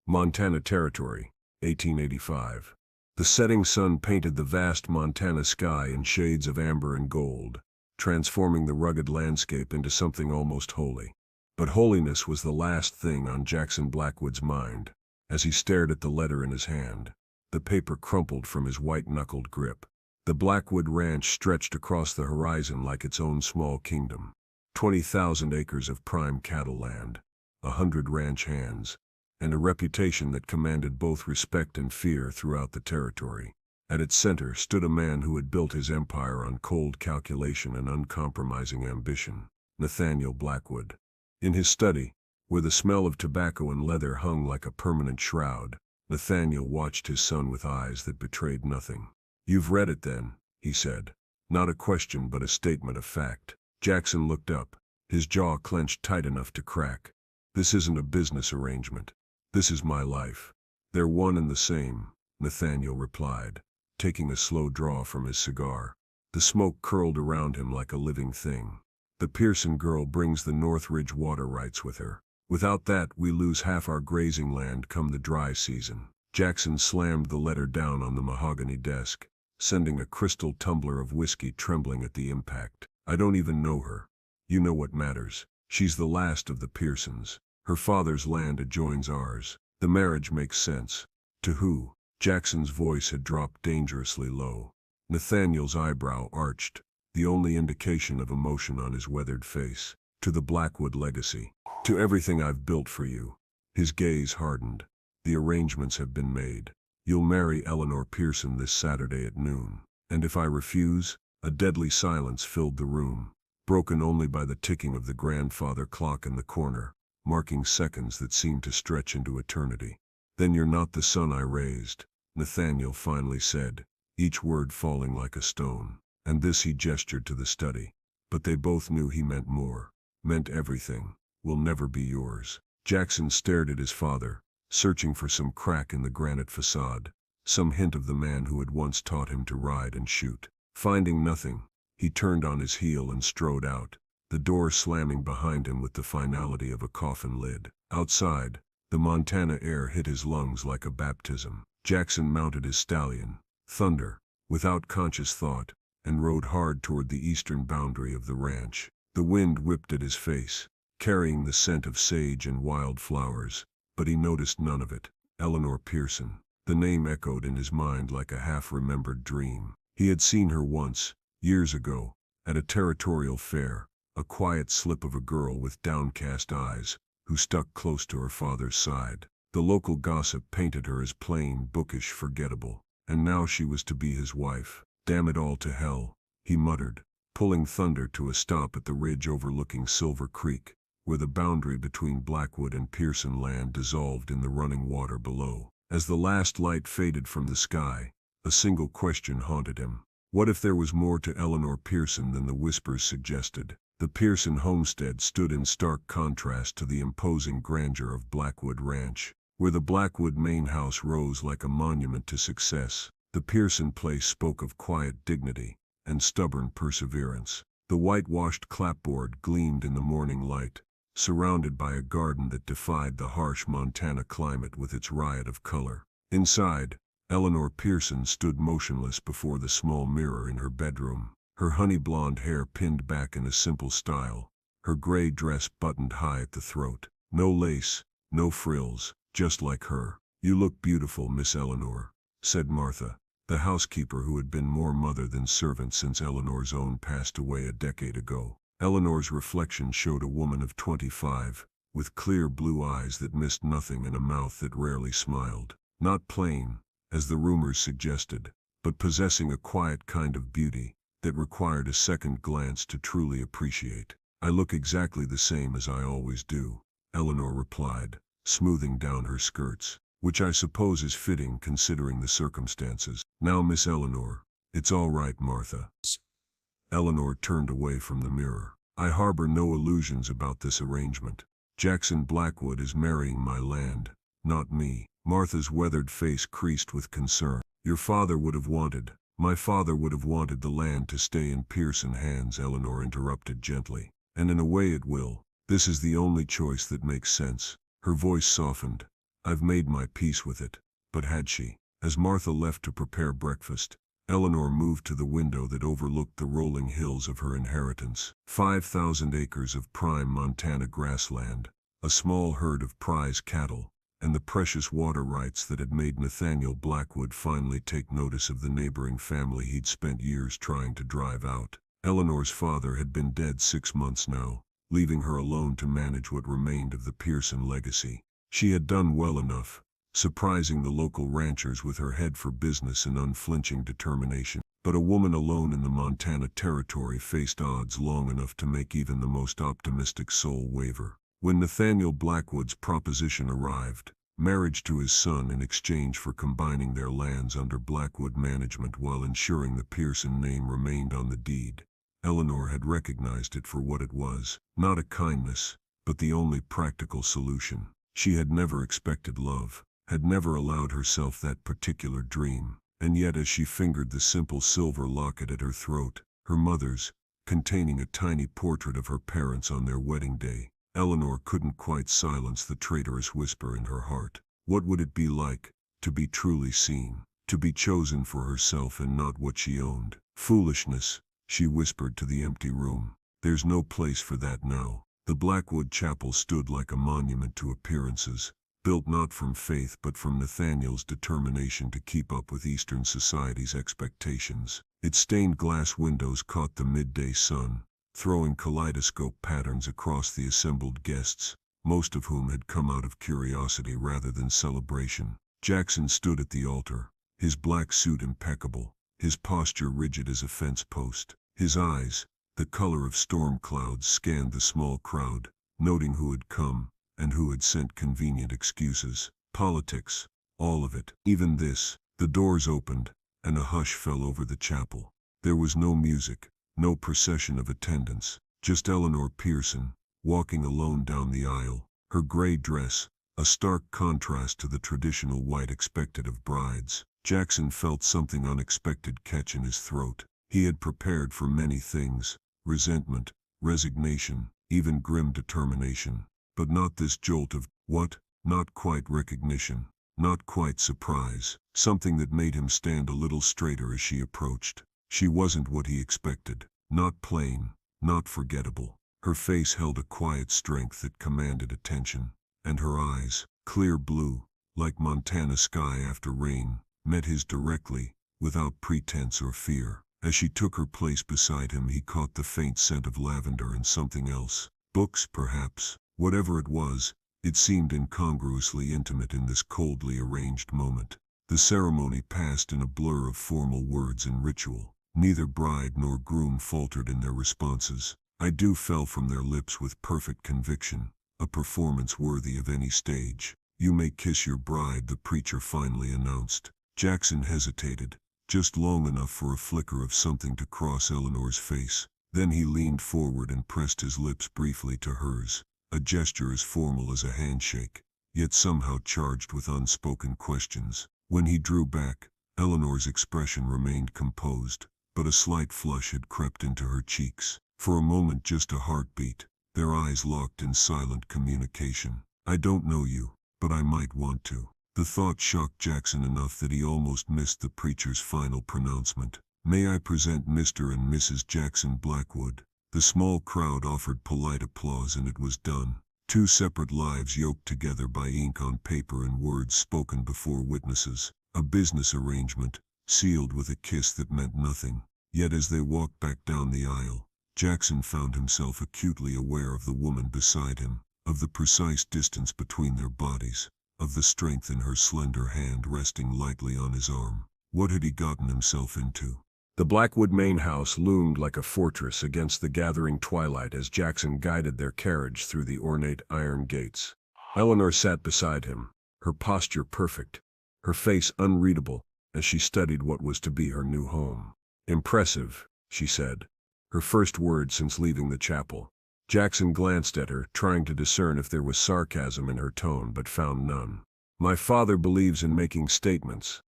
Montana Territory, 1885. The setting sun painted the vast Montana sky in shades of amber and gold, transforming the rugged landscape into something almost holy. But holiness was the last thing on Jackson Blackwood's mind. As he stared at the letter in his hand, the paper crumpled from his white-knuckled grip. The Blackwood Ranch stretched across the horizon like its own small kingdom. 20,000 acres of prime cattle land, 100 ranch hands, and a reputation that commanded both respect and fear throughout the territory. At its center stood a man who had built his empire on cold calculation and uncompromising ambition, Nathaniel Blackwood. In his study, where the smell of tobacco and leather hung like a permanent shroud, Nathaniel watched his son with eyes that betrayed nothing. "You've read it then," he said. Not a question but a statement of fact. Jackson looked up, his jaw clenched tight enough to crack. "This isn't a business arrangement. This is my life." "They're one and the same," Nathaniel replied, taking a slow draw from his cigar. The smoke curled around him like a living thing. "The Pearson girl brings the Northridge water rights with her. Without that, we lose half our grazing land come the dry season." Jackson slammed the letter down on the mahogany desk, sending a crystal tumbler of whiskey trembling at the impact. "I don't even know her. You know what matters. She's the last of the Pearsons. Her father's land adjoins ours. The marriage makes sense." "To who?" Jackson's voice had dropped dangerously low. Nathaniel's eyebrow arched, the only indication of emotion on his weathered face. "To the Blackwood legacy. To everything I've built for you." His gaze hardened. "The arrangements have been made. You'll marry Eleanor Pearson this Saturday at noon. And if I refuse?" A deadly silence filled the room, broken only by the ticking of the grandfather clock in the corner, marking seconds that seemed to stretch into eternity. "Then you're not the son I raised," Nathaniel finally said, each word falling like a stone. And this he gestured to the study. But they both knew he meant more, meant everything. "Will never be yours." Jackson stared at his father, searching for some crack in the granite facade, some hint of the man who had once taught him to ride and shoot. Finding nothing, he turned on his heel and strode out, the door slamming behind him with the finality of a coffin lid. Outside, the Montana air hit his lungs like a baptism. Jackson mounted his stallion, Thunder, without conscious thought, and rode hard toward the eastern boundary of the ranch. The wind whipped at his face, carrying the scent of sage and wild flowers, but he noticed none of it. Eleanor Pearson. The name echoed in his mind like a half-remembered dream. He had seen her once, years ago, at a territorial fair, a quiet slip of a girl with downcast eyes, who stuck close to her father's side. The local gossip painted her as plain, bookish, forgettable, and now she was to be his wife. "Damn it all to hell," he muttered, pulling Thunder to a stop at the ridge overlooking Silver Creek, where the boundary between Blackwood and Pearson land dissolved in the running water below. As the last light faded from the sky, a single question haunted him. What if there was more to Eleanor Pearson than the whispers suggested? The Pearson homestead stood in stark contrast to the imposing grandeur of Blackwood Ranch, where the Blackwood main house rose like a monument to success. The Pearson place spoke of quiet dignity and stubborn perseverance. The whitewashed clapboard gleamed in the morning light, surrounded by a garden that defied the harsh Montana climate with its riot of color. Inside, Eleanor Pearson stood motionless before the small mirror in her bedroom, her honey-blonde hair pinned back in a simple style, her gray dress buttoned high at the throat. No lace, no frills, just like her. "You look beautiful, Miss Eleanor," said Martha, the housekeeper who had been more mother than servant since Eleanor's own passed away a decade ago. Eleanor's reflection showed a woman of 25, with clear blue eyes that missed nothing and a mouth that rarely smiled. Not plain, as the rumors suggested, but possessing a quiet kind of beauty that required a second glance to truly appreciate. "I look exactly the same as I always do," Eleanor replied, smoothing down her skirts, "which I suppose is fitting considering the circumstances." "Now, Miss Eleanor." "It's all right, Martha." Eleanor turned away from the mirror. "I harbor no illusions about this arrangement. Jackson Blackwood is marrying my land, not me." Martha's weathered face creased with concern. "Your father would have wanted, my father would have wanted the land to stay in Pearson hands," Eleanor interrupted gently. "And in a way it will. This is the only choice that makes sense." Her voice softened, I've made my peace with it. But had she? As Martha left to prepare breakfast, Eleanor moved to the window that overlooked the rolling hills of her inheritance. 5,000 acres of prime Montana grassland, a small herd of prize cattle, and the precious water rights that had made Nathaniel Blackwood finally take notice of the neighboring family he'd spent years trying to drive out. Eleanor's father had been dead 6 months now, leaving her alone to manage what remained of the Pearson legacy. She had done well enough, surprising the local ranchers with her head for business and unflinching determination. But a woman alone in the Montana territory faced odds long enough to make even the most optimistic soul waver. When Nathaniel Blackwood's proposition arrived, marriage to his son in exchange for combining their lands under Blackwood management while ensuring the Pearson name remained on the deed, Eleanor had recognized it for what it was, not a kindness, but the only practical solution. She had never expected love, had never allowed herself that particular dream, and yet as she fingered the simple silver locket at her throat, her mother's, containing a tiny portrait of her parents on their wedding day, Eleanor couldn't quite silence the traitorous whisper in her heart. What would it be like, to be truly seen, to be chosen for herself and not what she owned? Foolishness, she whispered to the empty room. There's no place for that now. The Blackwood Chapel stood like a monument to appearances, built not from faith but from Nathaniel's determination to keep up with Eastern society's expectations. Its stained glass windows caught the midday sun, throwing kaleidoscope patterns across the assembled guests, most of whom had come out of curiosity rather than celebration. Jackson stood at the altar, his black suit impeccable, his posture rigid as a fence post. His eyes, the color of storm clouds, scanned the small crowd, noting who had come and who had sent convenient excuses. Politics, all of it. Even this. The doors opened, and a hush fell over the chapel. There was no music, no procession of attendants, just Eleanor Pearson, walking alone down the aisle, her gray dress, a stark contrast to the traditional white expected of brides. Jackson felt something unexpected catch in his throat. He had prepared for many things, resentment, resignation, even grim determination, but not this jolt of, what? Not quite recognition, not quite surprise, something that made him stand a little straighter as she approached. She wasn't what he expected, not plain, not forgettable. Her face held a quiet strength that commanded attention, and her eyes, clear blue, like Montana sky after rain, met his directly, without pretense or fear. As she took her place beside him, he caught the faint scent of lavender and something else. Books, perhaps. Whatever it was, it seemed incongruously intimate in this coldly arranged moment. The ceremony passed in a blur of formal words and ritual. Neither bride nor groom faltered in their responses. "I do" fell from their lips with perfect conviction, a performance worthy of any stage. "You may kiss your bride," the preacher finally announced. Jackson hesitated, just long enough for a flicker of something to cross Eleanor's face. Then he leaned forward and pressed his lips briefly to hers, a gesture as formal as a handshake, yet somehow charged with unspoken questions. When he drew back, Eleanor's expression remained composed, but a slight flush had crept into her cheeks. For a moment, just a heartbeat, their eyes locked in silent communication. "I don't know you, but I might want to." The thought shocked Jackson enough that he almost missed the preacher's final pronouncement. "May I present Mr. and Mrs. Jackson Blackwood?" The small crowd offered polite applause, and it was done. Two separate lives yoked together by ink on paper and words spoken before witnesses. A business arrangement, sealed with a kiss that meant nothing. Yet as they walked back down the aisle, Jackson found himself acutely aware of the woman beside him, of the precise distance between their bodies, of the strength in her slender hand resting lightly on his arm. What had he gotten himself into? The Blackwood main house loomed like a fortress against the gathering twilight as Jackson guided their carriage through the ornate iron gates. Eleanor sat beside him, her posture perfect, her face unreadable, as she studied what was to be her new home. "Impressive," she said, her first word since leaving the chapel. Jackson glanced at her, trying to discern if there was sarcasm in her tone, but found none. "My father believes in making statements."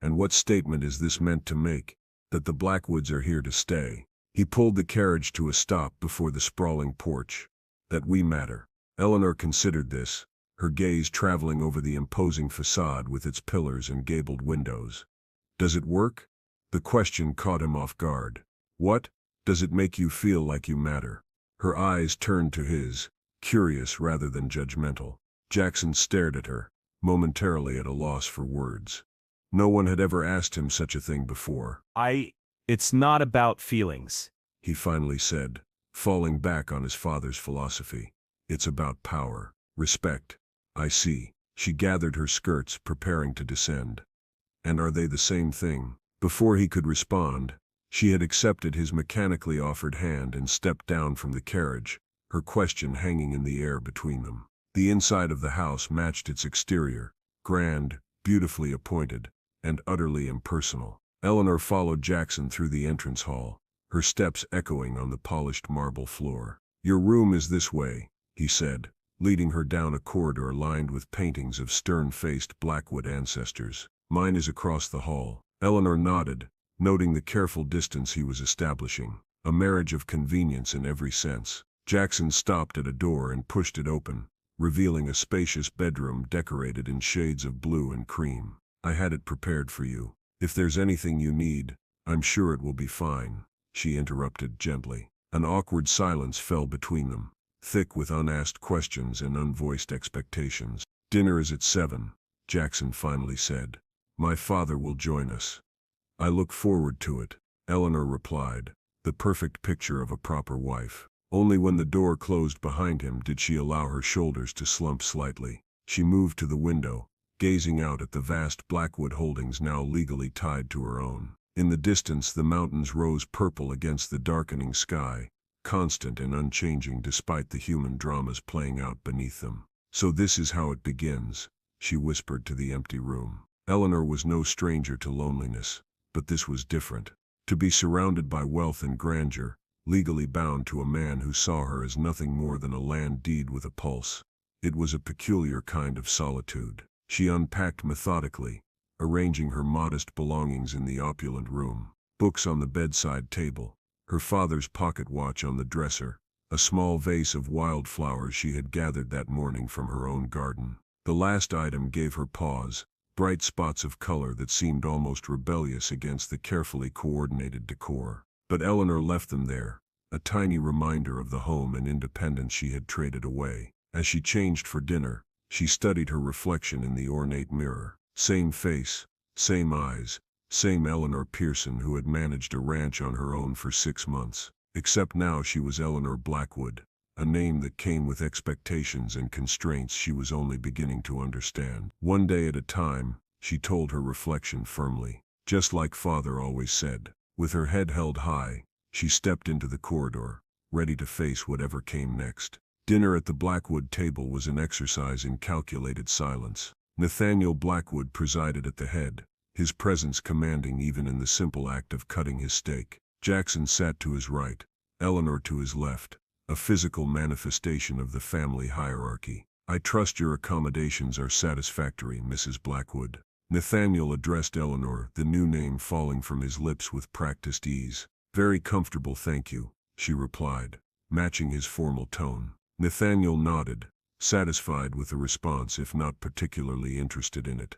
"And what statement is this meant to make?" "That the Blackwoods are here to stay." He pulled the carriage to a stop before the sprawling porch. "That we matter." Eleanor considered this, her gaze traveling over the imposing facade with its pillars and gabled windows. Does it work? The question caught him off guard. What? Does it make you feel like you matter? Her eyes turned to his, curious rather than judgmental. Jackson stared at her, momentarily at a loss for words. No one had ever asked him such a thing before. It's not about feelings. He finally said, falling back on his father's philosophy. It's about power, respect. I see. She gathered her skirts, preparing to descend. And are they the same thing? Before he could respond, she had accepted his mechanically offered hand and stepped down from the carriage, her question hanging in the air between them. The inside of the house matched its exterior, grand, beautifully appointed, and utterly impersonal. Eleanor followed Jackson through the entrance hall, her steps echoing on the polished marble floor. Your room is this way, he said, leading her down a corridor lined with paintings of stern-faced Blackwood ancestors. Mine is across the hall. Eleanor nodded, noting the careful distance he was establishing, a marriage of convenience in every sense. Jackson stopped at a door and pushed it open, revealing a spacious bedroom decorated in shades of blue and cream. I had it prepared for you. If there's anything you need, I'm sure it will be fine, she interrupted gently. An awkward silence fell between them, thick with unasked questions and unvoiced expectations. Dinner is at 7, Jackson finally said. My father will join us. I look forward to it, Eleanor replied, the perfect picture of a proper wife. Only when the door closed behind him did she allow her shoulders to slump slightly. She moved to the window, gazing out at the vast Blackwood holdings now legally tied to her own. In the distance the mountains rose purple against the darkening sky, constant and unchanging despite the human dramas playing out beneath them. So this is how it begins, she whispered to the empty room. Eleanor was no stranger to loneliness, but this was different. To be surrounded by wealth and grandeur, legally bound to a man who saw her as nothing more than a land deed with a pulse. It was a peculiar kind of solitude. She unpacked methodically, arranging her modest belongings in the opulent room. Books on the bedside table, her father's pocket watch on the dresser, a small vase of wildflowers she had gathered that morning from her own garden. The last item gave her pause, bright spots of color that seemed almost rebellious against the carefully coordinated decor. But Eleanor left them there, a tiny reminder of the home and independence she had traded away. As she changed for dinner, she studied her reflection in the ornate mirror. Same face, same eyes, same Eleanor Pearson who had managed a ranch on her own for 6 months. Except now she was Eleanor Blackwood, a name that came with expectations and constraints she was only beginning to understand. One day at a time, she told her reflection firmly. Just like Father always said. With her head held high, she stepped into the corridor, ready to face whatever came next. Dinner at the Blackwood table was an exercise in calculated silence. Nathaniel Blackwood presided at the head, his presence commanding even in the simple act of cutting his steak. Jackson sat to his right, Eleanor to his left, a physical manifestation of the family hierarchy. I trust your accommodations are satisfactory, Mrs. Blackwood. Nathaniel addressed Eleanor, the new name falling from his lips with practiced ease. Very comfortable, thank you, she replied, matching his formal tone. Nathaniel nodded, satisfied with the response if not particularly interested in it.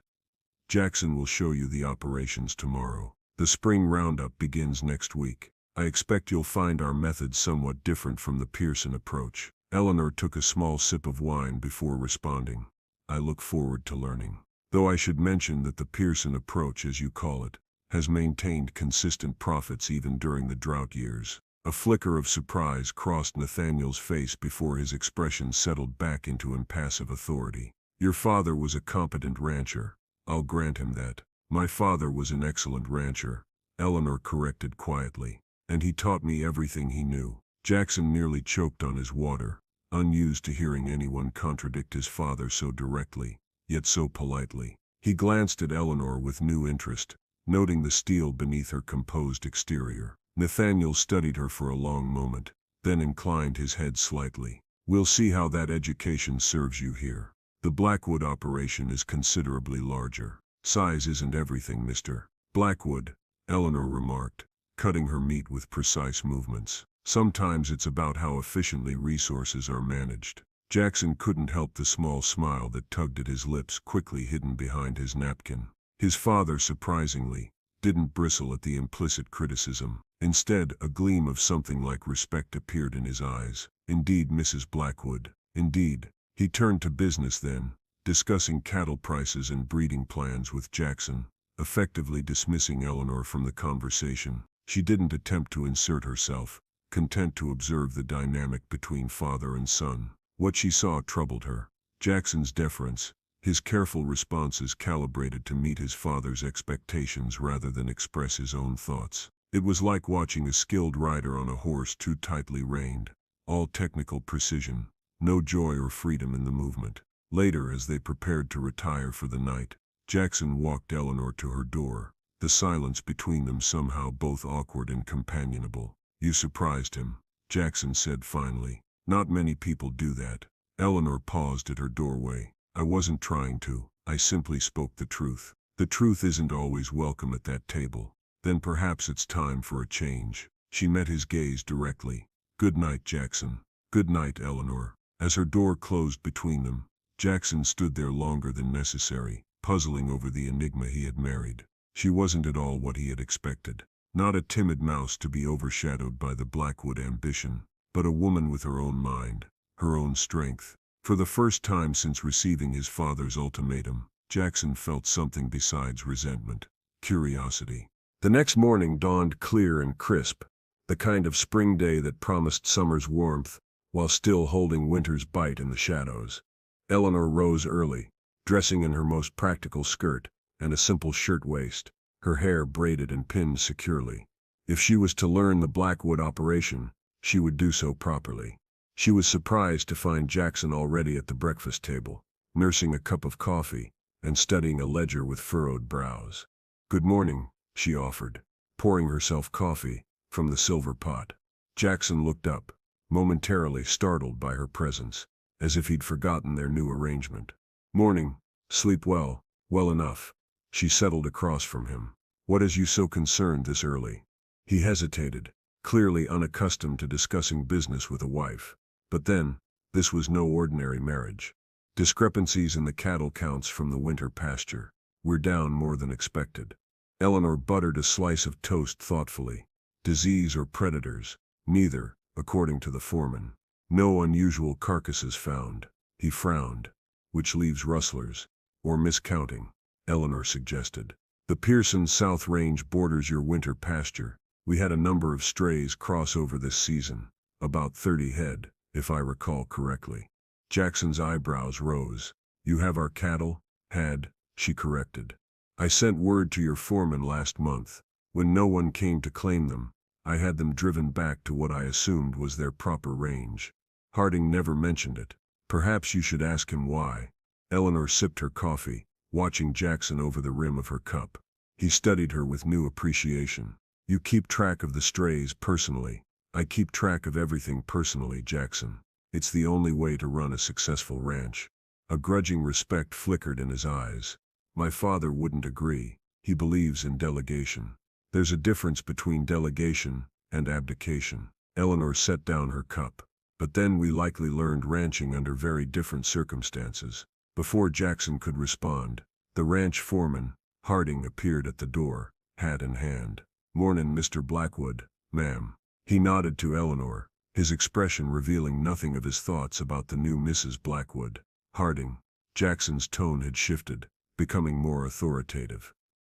Jackson will show you the operations tomorrow. The spring roundup begins next week. I expect you'll find our methods somewhat different from the Pearson approach. Eleanor took a small sip of wine before responding. I look forward to learning. Though I should mention that the Pearson approach, as you call it, has maintained consistent profits even during the drought years. A flicker of surprise crossed Nathaniel's face before his expression settled back into impassive authority. Your father was a competent rancher. I'll grant him that. My father was an excellent rancher, Eleanor corrected quietly. And he taught me everything he knew. Jackson nearly choked on his water, unused to hearing anyone contradict his father so directly, yet so politely. He glanced at Eleanor with new interest, noting the steel beneath her composed exterior. Nathaniel studied her for a long moment, then inclined his head slightly. We'll see how that education serves you here. The Blackwood operation is considerably larger. Size isn't everything, Mr. Blackwood, Eleanor remarked, cutting her meat with precise movements. Sometimes it's about how efficiently resources are managed. Jackson couldn't help the small smile that tugged at his lips, quickly hidden behind his napkin. His father, surprisingly, didn't bristle at the implicit criticism. Instead, a gleam of something like respect appeared in his eyes. Indeed, Mrs. Blackwood. Indeed. He turned to business then, discussing cattle prices and breeding plans with Jackson, effectively dismissing Eleanor from the conversation. She didn't attempt to insert herself, content to observe the dynamic between father and son. What she saw troubled her. Jackson's deference, his careful responses calibrated to meet his father's expectations rather than express his own thoughts. It was like watching a skilled rider on a horse too tightly reined. All technical precision, no joy or freedom in the movement. Later, as they prepared to retire for the night, Jackson walked Eleanor to her door, the silence between them somehow both awkward and companionable. "You surprised him," Jackson said finally. "Not many people do that." Eleanor paused at her doorway. "I wasn't trying to. I simply spoke the truth. The truth isn't always welcome at that table. Then perhaps it's time for a change." She met his gaze directly. "Good night, Jackson." "Good night, Eleanor." As her door closed between them, Jackson stood there longer than necessary, puzzling over the enigma he had married. She wasn't at all what he had expected. Not a timid mouse to be overshadowed by the Blackwood ambition, but a woman with her own mind, her own strength. For the first time since receiving his father's ultimatum, Jackson felt something besides resentment, curiosity. The next morning dawned clear and crisp, the kind of spring day that promised summer's warmth, while still holding winter's bite in the shadows. Eleanor rose early, dressing in her most practical skirt and a simple shirtwaist, her hair braided and pinned securely. If she was to learn the Blackwood operation, she would do so properly. She was surprised to find Jackson already at the breakfast table, nursing a cup of coffee and studying a ledger with furrowed brows. "Good morning," she offered, pouring herself coffee from the silver pot. Jackson looked up, momentarily startled by her presence, as if he'd forgotten their new arrangement. "Morning. Sleep well?" "Well enough." She settled across from him. "What has you so concerned this early?" He hesitated, clearly unaccustomed to discussing business with a wife. But then, this was no ordinary marriage. Discrepancies in the cattle counts from the winter pasture were down more than expected. Eleanor buttered a slice of toast thoughtfully. Disease or predators? Neither, according to the foreman. No unusual carcasses found. He frowned. "Which leaves rustlers, or miscounting," Eleanor suggested. "The Pearson South Range borders your winter pasture. We had a number of strays cross over this season, about 30 head, if I recall correctly." Jackson's eyebrows rose. "You have our cattle?" "Had," she corrected. "I sent word to your foreman last month. When no one came to claim them, I had them driven back to what I assumed was their proper range." Harding never mentioned it. "Perhaps you should ask him why." Eleanor sipped her coffee, watching Jackson over the rim of her cup. He studied her with new appreciation. "You keep track of the strays personally." "I keep track of everything personally, Jackson. It's the only way to run a successful ranch." A grudging respect flickered in his eyes. "My father wouldn't agree. He believes in delegation." "There's a difference between delegation and abdication." Eleanor set down her cup. "But then we likely learned ranching under very different circumstances." Before Jackson could respond, the ranch foreman, Harding, appeared at the door, hat in hand. "Mornin', Mr. Blackwood, ma'am." He nodded to Eleanor, his expression revealing nothing of his thoughts about the new Mrs. Blackwood. "Harding." Jackson's tone had shifted, becoming more authoritative.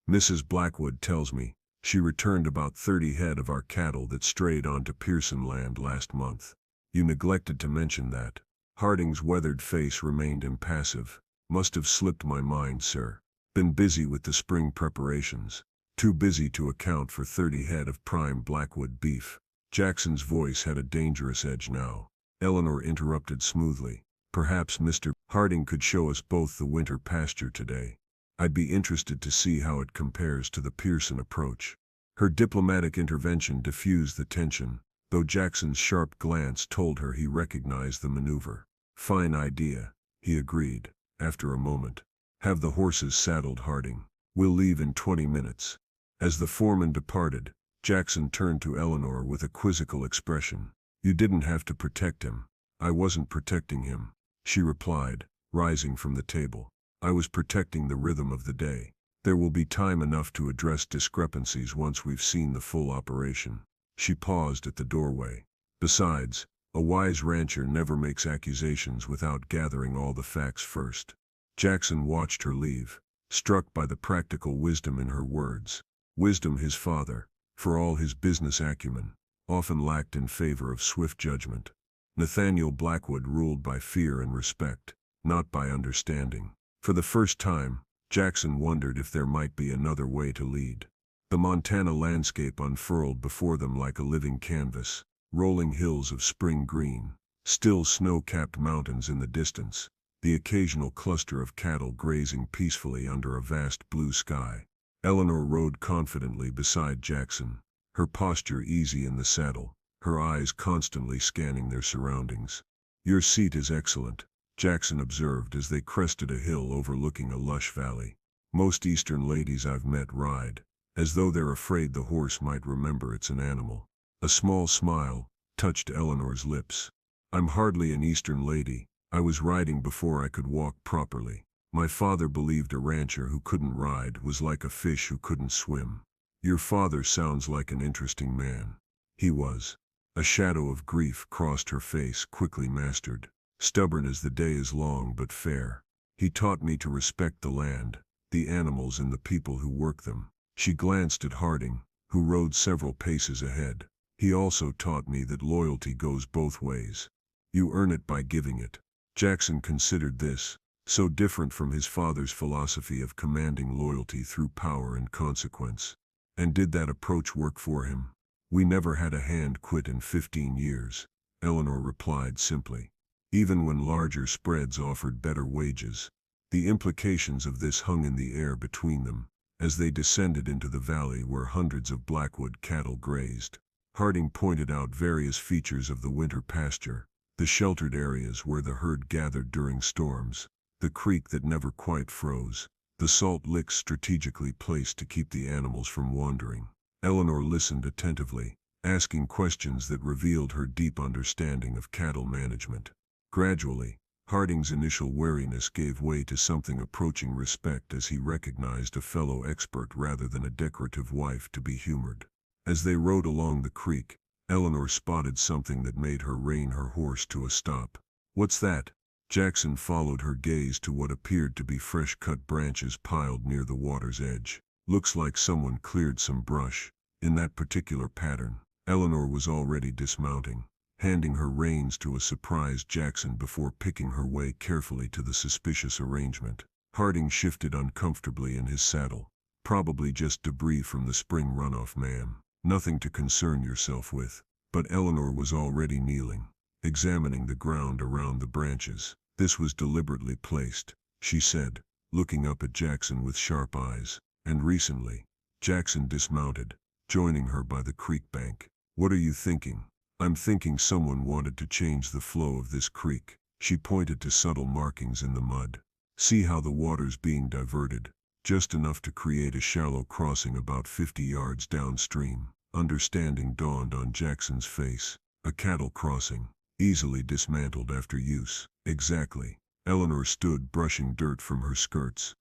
"Mrs. Blackwood tells me she returned about 30 head of our cattle that strayed onto Pearson land last month. You neglected to mention that." Harding's weathered face remained impassive. "Must have slipped my mind, sir. Been busy with the spring preparations. Too busy to account for 30 head of prime Blackwood beef." Jackson's voice had a dangerous edge now. Eleanor interrupted smoothly. "Perhaps Mr. Harding could show us both the winter pasture today. I'd be interested to see how it compares to the Pearson approach." Her diplomatic intervention diffused the tension, though Jackson's sharp glance told her he recognized the maneuver. "Fine idea," he agreed, after a moment. "Have the horses saddled, Harding. We'll leave in 20 minutes. As the foreman departed, Jackson turned to Eleanor with a quizzical expression. "You didn't have to protect him." "I wasn't protecting him. she replied, rising from the table. I was protecting the rhythm of the day. There will be time enough to address discrepancies once we've seen the full operation. She paused at the doorway. Besides, a wise rancher never makes accusations without gathering all the facts first. Jackson watched her leave, struck by the practical wisdom in her words. Wisdom his father, for all his business acumen, often lacked in favor of swift judgment. Nathaniel Blackwood ruled by fear and respect, not by understanding. For the first time, Jackson wondered if there might be another way to lead. The Montana landscape unfurled before them like a living canvas, rolling hills of spring green, still snow-capped mountains in the distance, the occasional cluster of cattle grazing peacefully under a vast blue sky. Eleanor rode confidently beside Jackson, her posture easy in the saddle, her eyes constantly scanning their surroundings. Your seat is excellent, Jackson observed as they crested a hill overlooking a lush valley. Most Eastern ladies I've met ride, as though they're afraid the horse might remember it's an animal. A small smile touched Eleanor's lips. I'm hardly an Eastern lady. I was riding before I could walk properly. My father believed a rancher who couldn't ride was like a fish who couldn't swim. Your father sounds like an interesting man. He was. A shadow of grief crossed her face, quickly mastered. Stubborn as the day is long but fair. He taught me to respect the land, the animals and the people who work them. She glanced at Harding, who rode several paces ahead. He also taught me that loyalty goes both ways. You earn it by giving it. Jackson considered this, so different from his father's philosophy of commanding loyalty through power and consequence. And did that approach work for him? We never had a hand quit in 15 years, Eleanor replied simply. Even when larger spreads offered better wages. The implications of this hung in the air between them, as they descended into the valley where hundreds of Blackwood cattle grazed. Harding pointed out various features of the winter pasture, the sheltered areas where the herd gathered during storms, the creek that never quite froze, the salt licks strategically placed to keep the animals from wandering. Eleanor listened attentively, asking questions that revealed her deep understanding of cattle management. Gradually, Harding's initial wariness gave way to something approaching respect as he recognized a fellow expert rather than a decorative wife to be humored. As they rode along the creek, Eleanor spotted something that made her rein her horse to a stop. What's that? Jackson followed her gaze to what appeared to be fresh-cut branches piled near the water's edge. Looks like someone cleared some brush, in that particular pattern. Eleanor was already dismounting, handing her reins to a surprised Jackson before picking her way carefully to the suspicious arrangement. Harding shifted uncomfortably in his saddle. Probably just debris from the spring runoff, ma'am. Nothing to concern yourself with. But Eleanor was already kneeling, examining the ground around the branches. This was deliberately placed, she said, looking up at Jackson with sharp eyes. And recently, Jackson dismounted, joining her by the creek bank. What are you thinking? I'm thinking someone wanted to change the flow of this creek. She pointed to subtle markings in the mud. See how the water's being diverted, just enough to create a shallow crossing about 50 yards downstream. Understanding dawned on Jackson's face. A cattle crossing, easily dismantled after use. Exactly. Eleanor stood brushing dirt from her skirts.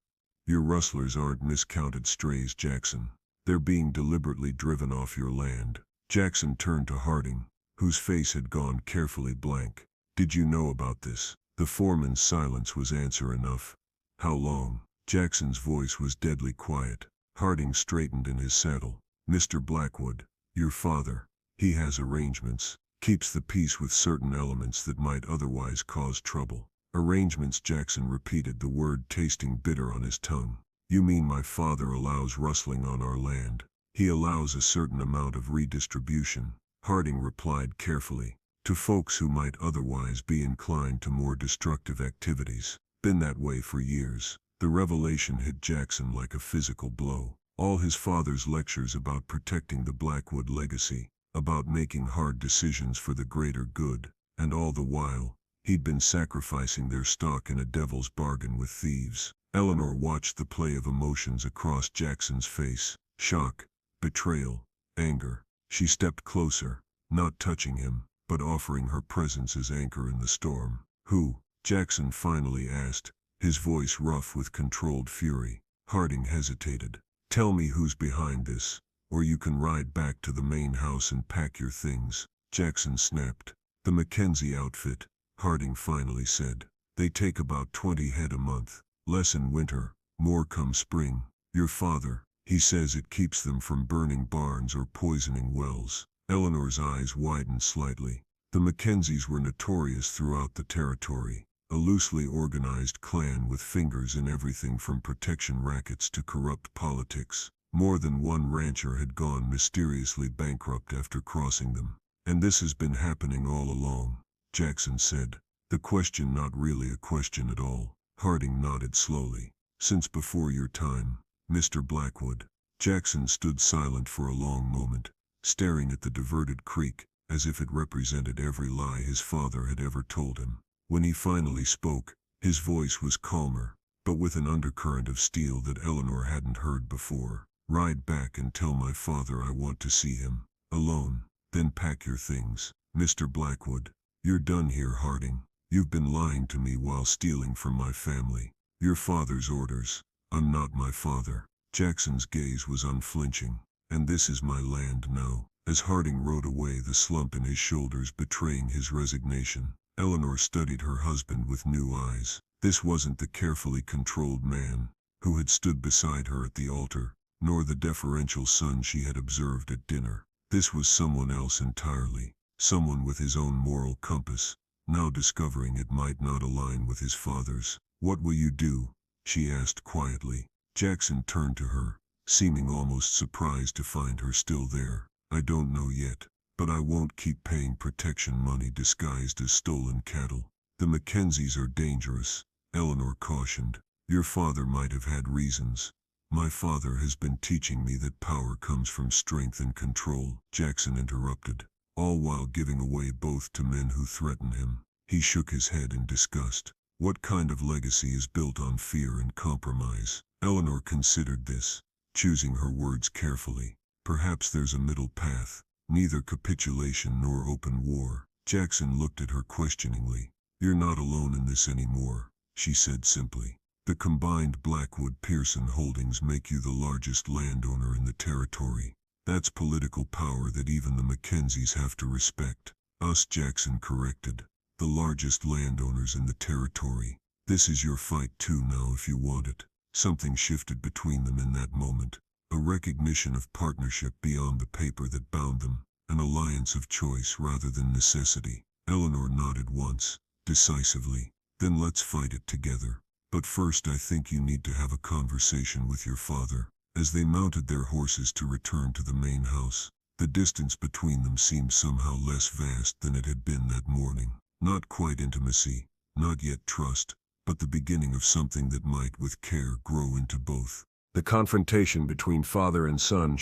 Your rustlers aren't miscounted strays, Jackson. They're being deliberately driven off your land. Jackson turned to Harding, whose face had gone carefully blank. Did you know about this? The foreman's silence was answer enough. How long? Jackson's voice was deadly quiet. Harding straightened in his saddle. Mr. Blackwood, your father, he has arrangements, keeps the peace with certain elements that might otherwise cause trouble. Arrangements, Jackson repeated, the word tasting bitter on his tongue. You mean my father allows rustling on our land? He allows a certain amount of redistribution, Harding replied carefully, to folks who might otherwise be inclined to more destructive activities. Been that way for years. The revelation hit Jackson like a physical blow. All his father's lectures about protecting the Blackwood legacy, about making hard decisions for the greater good, and all the while, he'd been sacrificing their stock in a devil's bargain with thieves. Eleanor watched the play of emotions across Jackson's face. Shock, betrayal, anger. She stepped closer, not touching him, but offering her presence as anchor in the storm. Who? Jackson finally asked, his voice rough with controlled fury. Harding hesitated. Tell me who's behind this, or you can ride back to the main house and pack your things. Jackson snapped. The Mackenzie outfit, Harding finally said. They take about 20 head a month, less in winter, more come spring. Your father, he says it keeps them from burning barns or poisoning wells. Eleanor's eyes widened slightly. The Mackenzies were notorious throughout the territory, a loosely organized clan with fingers in everything from protection rackets to corrupt politics. More than one rancher had gone mysteriously bankrupt after crossing them. And this has been happening all along, Jackson said. The question not really a question at all. Harding nodded slowly. Since before your time, Mr. Blackwood. Jackson stood silent for a long moment, staring at the diverted creek, as if it represented every lie his father had ever told him. When he finally spoke, his voice was calmer, but with an undercurrent of steel that Eleanor hadn't heard before. Ride back and tell my father I want to see him, alone, then pack your things. Mr. Blackwood, you're done here, Harding. You've been lying to me while stealing from my family. Your father's orders. I'm not my father. Jackson's gaze was unflinching. And this is my land now. As Harding rode away, the slump in his shoulders betraying his resignation, Eleanor studied her husband with new eyes. This wasn't the carefully controlled man who had stood beside her at the altar, nor the deferential son she had observed at dinner. This was someone else entirely, someone with his own moral compass, now discovering it might not align with his father's. What will you do? She asked quietly. Jackson turned to her, seeming almost surprised to find her still there. I don't know yet, but I won't keep paying protection money disguised as stolen cattle. The Mackenzies are dangerous, Eleanor cautioned. Your father might have had reasons. My father has been teaching me that power comes from strength and control, Jackson interrupted, all while giving away both to men who threaten him. He shook his head in disgust. What kind of legacy is built on fear and compromise? Eleanor considered this, choosing her words carefully. Perhaps there's a middle path, neither capitulation nor open war. Jackson looked at her questioningly. You're not alone in this anymore, she said simply. The combined Blackwood-Pearson holdings make you the largest landowner in the territory. That's political power that even the Mackenzies have to respect. Us, Jackson corrected. The largest landowners in the territory. This is your fight too now if you want it. Something shifted between them in that moment. A recognition of partnership beyond the paper that bound them. An alliance of choice rather than necessity. Eleanor nodded once, decisively. Then let's fight it together. But first I think you need to have a conversation with your father. As they mounted their horses to return to the main house, the distance between them seemed somehow less vast than it had been that morning. Not quite intimacy, not yet trust, but the beginning of something that might with care grow into both. The confrontation between father and son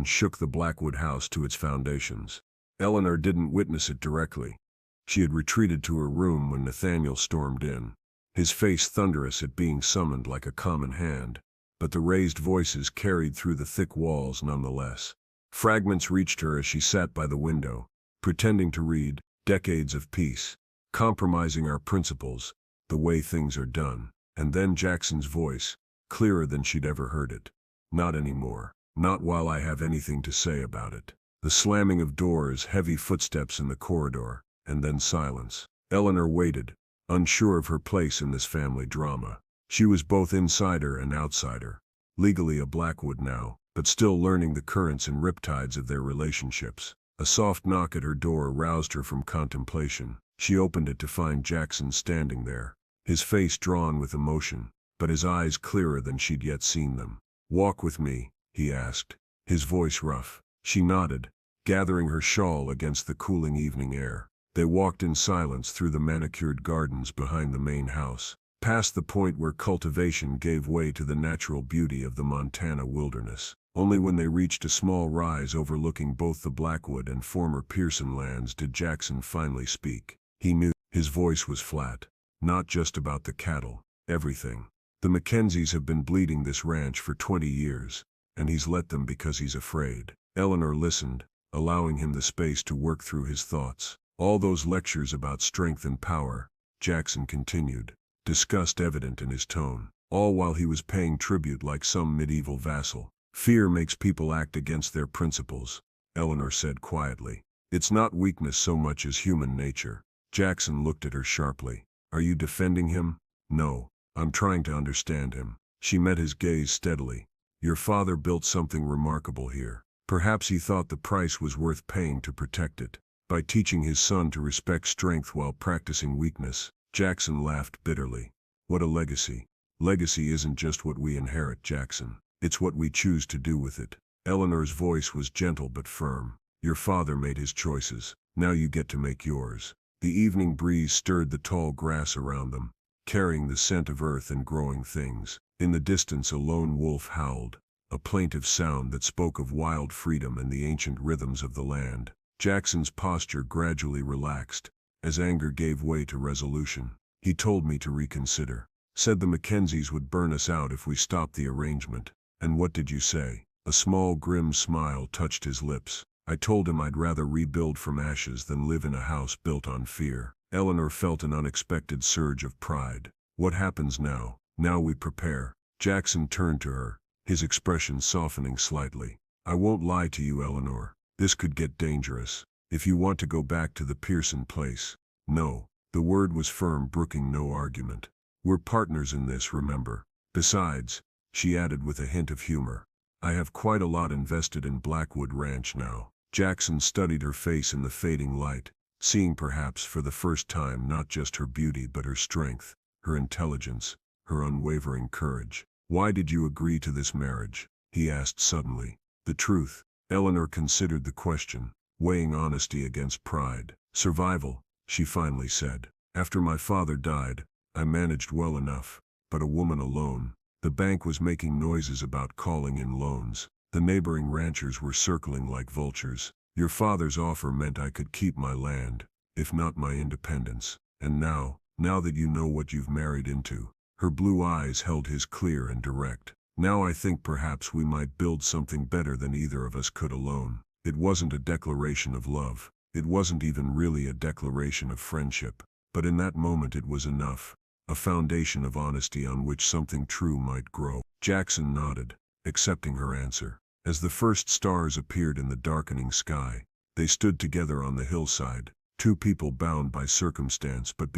shook the Blackwood house to its foundations. Eleanor didn't witness it directly. She had retreated to her room when Nathaniel stormed in, his face thunderous at being summoned like a common hand, but the raised voices carried through the thick walls nonetheless. Fragments reached her as she sat by the window, pretending to read, "Decades of peace, compromising our principles, the way things are done." And then Jackson's voice, clearer than she'd ever heard it. "Not anymore. Not while I have anything to say about it." The slamming of doors, heavy footsteps in the corridor, and then silence. Eleanor waited, unsure of her place in this family drama. She was both insider and outsider, legally a Blackwood now, but still learning the currents and riptides of their relationships. A soft knock at her door roused her from contemplation. She opened it to find Jackson standing there, his face drawn with emotion, but his eyes clearer than she'd yet seen them. "Walk with me," he asked, his voice rough. She nodded, gathering her shawl against the cooling evening air. They walked in silence through the manicured gardens behind the main house, past the point where cultivation gave way to the natural beauty of the Montana wilderness. Only when they reached a small rise overlooking both the Blackwood and former Pearson lands did Jackson finally speak. He knew. His voice was flat. Not just about the cattle, everything. The Mackenzies have been bleeding this ranch for 20 years, and he's let them because he's afraid. Eleanor listened, allowing him the space to work through his thoughts. All those lectures about strength and power, Jackson continued, disgust evident in his tone, all while he was paying tribute like some medieval vassal. Fear makes people act against their principles, Eleanor said quietly. It's not weakness so much as human nature. Jackson looked at her sharply. Are you defending him? No, I'm trying to understand him. She met his gaze steadily. Your father built something remarkable here. Perhaps he thought the price was worth paying to protect it. By teaching his son to respect strength while practicing weakness, Jackson laughed bitterly. What a legacy. Legacy isn't just what we inherit, Jackson. It's what we choose to do with it. Eleanor's voice was gentle but firm. Your father made his choices. Now you get to make yours. The evening breeze stirred the tall grass around them, carrying the scent of earth and growing things. In the distance a lone wolf howled, a plaintive sound that spoke of wild freedom and the ancient rhythms of the land. Jackson's posture gradually relaxed, as anger gave way to resolution. He told me to reconsider. Said the Mackenzies would burn us out if we stopped the arrangement. And what did you say? A small grim smile touched his lips. I told him I'd rather rebuild from ashes than live in a house built on fear. Eleanor felt an unexpected surge of pride. What happens now? Now we prepare. Jackson turned to her, his expression softening slightly. I won't lie to you, Eleanor. This could get dangerous. If you want to go back to the Pearson place. No. The word was firm, brooking no argument. We're partners in this, remember. Besides, she added with a hint of humor, I have quite a lot invested in Blackwood Ranch now. Jackson studied her face in the fading light, seeing perhaps for the first time not just her beauty but her strength, her intelligence, her unwavering courage. Why did you agree to this marriage? He asked suddenly. The truth. Eleanor considered the question, weighing honesty against pride. Survival, she finally said. After my father died, I managed well enough, but a woman alone. The bank was making noises about calling in loans. The neighboring ranchers were circling like vultures. Your father's offer meant I could keep my land, if not my independence. And now that you know what you've married into. Her blue eyes held his clear and direct. Now I think perhaps we might build something better than either of us could alone. It wasn't a declaration of love. It wasn't even really a declaration of friendship. But in that moment it was enough. A foundation of honesty on which something true might grow. Jackson nodded, accepting her answer. As the first stars appeared in the darkening sky, they stood together on the hillside, two people bound by circumstance but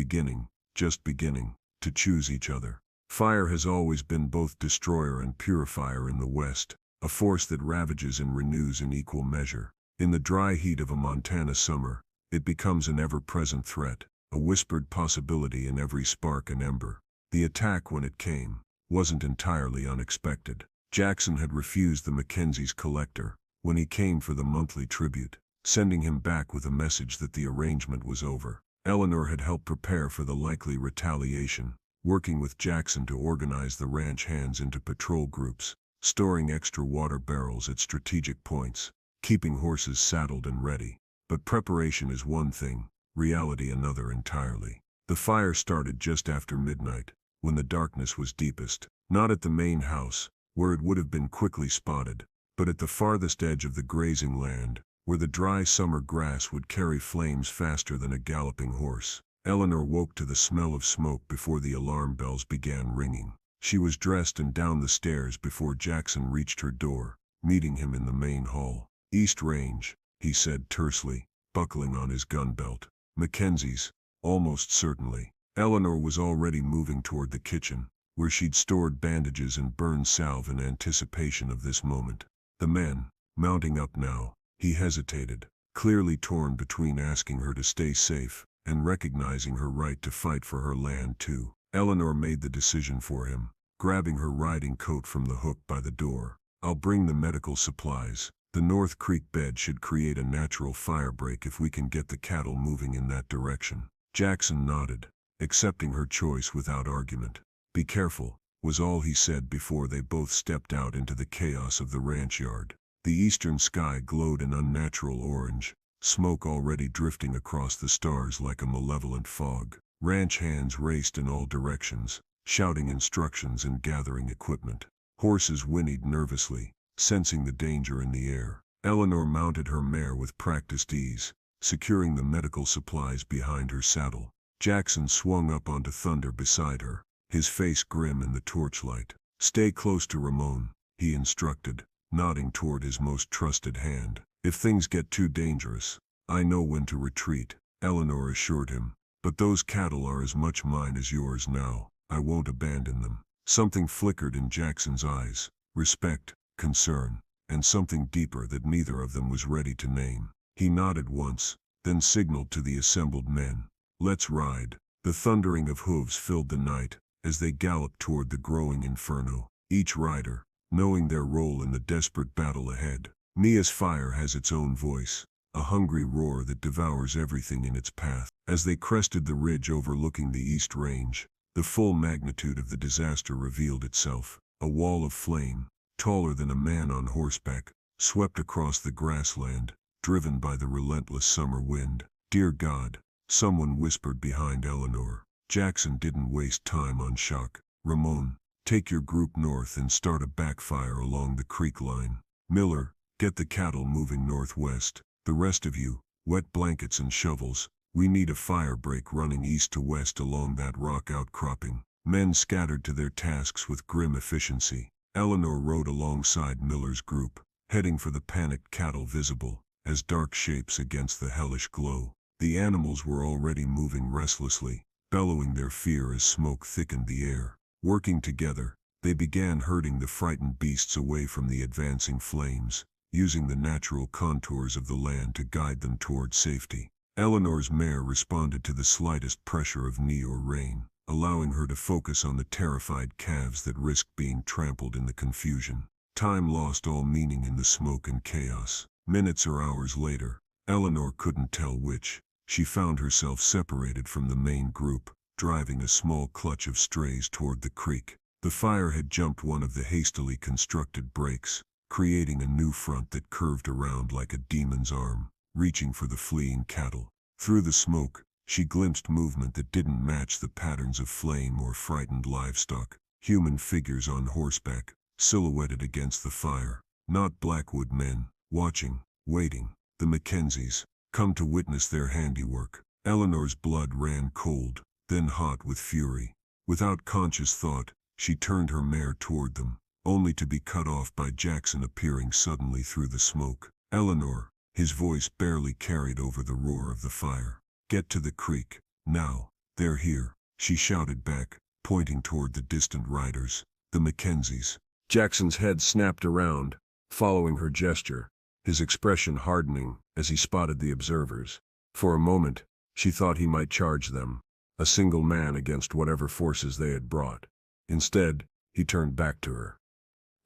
just beginning, to choose each other. Fire has always been both destroyer and purifier in the West, a force that ravages and renews in equal measure. In the dry heat of a Montana summer, it becomes an ever-present threat, a whispered possibility in every spark and ember. The attack, when it came, wasn't entirely unexpected. Jackson had refused the Mackenzies' collector when he came for the monthly tribute, sending him back with a message that the arrangement was over. Eleanor had helped prepare for the likely retaliation, working with Jackson to organize the ranch hands into patrol groups, storing extra water barrels at strategic points, keeping horses saddled and ready. But preparation is one thing, reality another entirely. The fire started just after midnight, when the darkness was deepest, not at the main house, where it would have been quickly spotted, but at the farthest edge of the grazing land, where the dry summer grass would carry flames faster than a galloping horse. Eleanor woke to the smell of smoke before the alarm bells began ringing. She was dressed and down the stairs before Jackson reached her door, meeting him in the main hall. East Range, he said tersely, buckling on his gun belt. Mackenzie's, almost certainly. Eleanor was already moving toward the kitchen, where she'd stored bandages and burned salve in anticipation of this moment. The men, mounting up now, he hesitated, clearly torn between asking her to stay safe and recognizing her right to fight for her land too. Eleanor made the decision for him, grabbing her riding coat from the hook by the door. I'll bring the medical supplies. The North Creek bed should create a natural firebreak if we can get the cattle moving in that direction. Jackson nodded, accepting her choice without argument. Be careful, was all he said before they both stepped out into the chaos of the ranch yard. The eastern sky glowed an unnatural orange, smoke already drifting across the stars like a malevolent fog. Ranch hands raced in all directions, shouting instructions and gathering equipment. Horses whinnied nervously, sensing the danger in the air. Eleanor mounted her mare with practiced ease, securing the medical supplies behind her saddle. Jackson swung up onto Thunder beside her, his face grim in the torchlight. "Stay close to Ramon," he instructed, nodding toward his most trusted hand. "If things get too dangerous, I know when to retreat," Eleanor assured him. "But those cattle are as much mine as yours now. I won't abandon them." Something flickered in Jackson's eyes, respect, concern, and something deeper that neither of them was ready to name. He nodded once, then signaled to the assembled men. "Let's ride." The thundering of hooves filled the night as they galloped toward the growing inferno, each rider knowing their role in the desperate battle ahead. Mia's fire has its own voice, a hungry roar that devours everything in its path. As they crested the ridge overlooking the East Range, the full magnitude of the disaster revealed itself. A wall of flame, taller than a man on horseback, swept across the grassland, driven by the relentless summer wind. "Dear God," someone whispered behind Eleanor. Jackson didn't waste time on shock. "Ramon, take your group north and start a backfire along the creek line. Miller, get the cattle moving northwest. The rest of you, wet blankets and shovels. We need a fire break running east to west along that rock outcropping." Men scattered to their tasks with grim efficiency. Eleanor rode alongside Miller's group, heading for the panicked cattle visible as dark shapes against the hellish glow. The animals were already moving restlessly, bellowing their fear as smoke thickened the air. Working together, they began herding the frightened beasts away from the advancing flames, using the natural contours of the land to guide them toward safety. Eleanor's mare responded to the slightest pressure of knee or rein, allowing her to focus on the terrified calves that risked being trampled in the confusion. Time lost all meaning in the smoke and chaos. Minutes or hours later, Eleanor couldn't tell which, she found herself separated from the main group, driving a small clutch of strays toward the creek. The fire had jumped one of the hastily constructed breaks, creating a new front that curved around like a demon's arm, reaching for the fleeing cattle. Through the smoke, she glimpsed movement that didn't match the patterns of flame or frightened livestock. Human figures on horseback, silhouetted against the fire. Not Blackwood men, watching, waiting. The Mackenzies, come to witness their handiwork. Eleanor's blood ran cold, then hot with fury. Without conscious thought, she turned her mare toward them, only to be cut off by Jackson appearing suddenly through the smoke. "Eleanor," his voice barely carried over the roar of the fire. "Get to the creek, now. They're here," she shouted back, pointing toward the distant riders. "The Mackenzies." Jackson's head snapped around, following her gesture, his expression hardening as he spotted the observers. For a moment, she thought he might charge them, a single man against whatever forces they had brought. Instead, he turned back to her.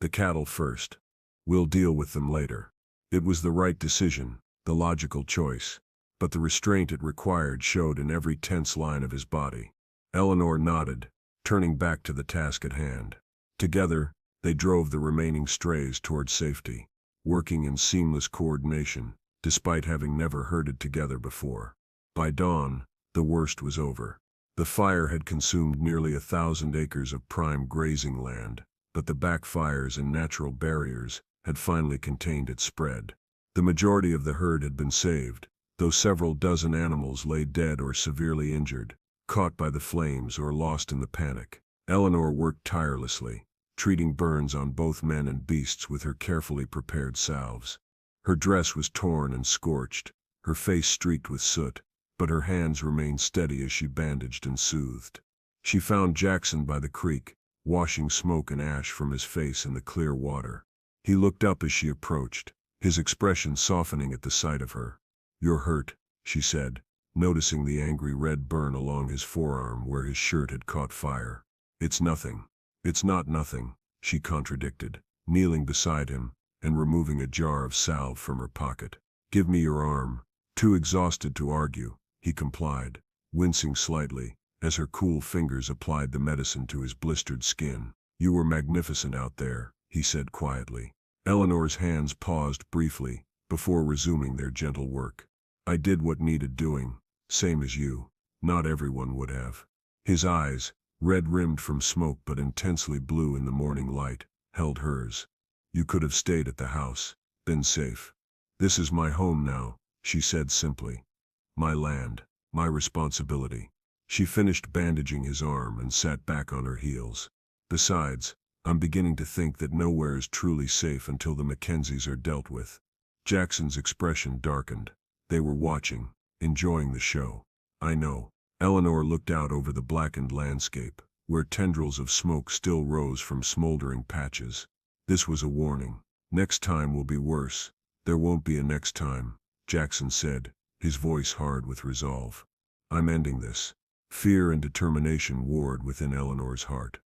"The cattle first. We'll deal with them later." It was the right decision, the logical choice, but the restraint it required showed in every tense line of his body. Eleanor nodded, turning back to the task at hand. Together, they drove the remaining strays toward safety, working in seamless coordination, despite having never herded together before. By dawn, the worst was over. The fire had consumed nearly 1,000 acres of prime grazing land, but the backfires and natural barriers had finally contained its spread. The majority of the herd had been saved, though several dozen animals lay dead or severely injured, caught by the flames or lost in the panic. Eleanor worked tirelessly, treating burns on both men and beasts with her carefully prepared salves. Her dress was torn and scorched, her face streaked with soot, but her hands remained steady as she bandaged and soothed. She found Jackson by the creek, washing smoke and ash from his face in the clear water. He looked up as she approached, his expression softening at the sight of her. "You're hurt," she said, noticing the angry red burn along his forearm where his shirt had caught fire. "It's nothing." "It's not nothing," she contradicted, kneeling beside him and removing a jar of salve from her pocket. "Give me your arm." Too exhausted to argue, he complied, wincing slightly as her cool fingers applied the medicine to his blistered skin. "You were magnificent out there," he said quietly. Eleanor's hands paused briefly before resuming their gentle work. "I did what needed doing, same as you. Not everyone would have." His eyes, red-rimmed from smoke but intensely blue in the morning light, held hers. "You could have stayed at the house, been safe." "This is my home now," she said simply. My land. My responsibility. She finished bandaging his arm and sat back on her heels. Besides, I'm beginning to think that nowhere is truly safe until the Mackenzies are dealt with. Jackson's expression darkened. They were watching, enjoying the show. I know. Eleanor looked out over the blackened landscape, where tendrils of smoke still rose from smoldering patches. This was a warning. Next time will be worse. There won't be a next time, Jackson said, his voice hard with resolve. I'm ending this. Fear and determination warred within Eleanor's heart.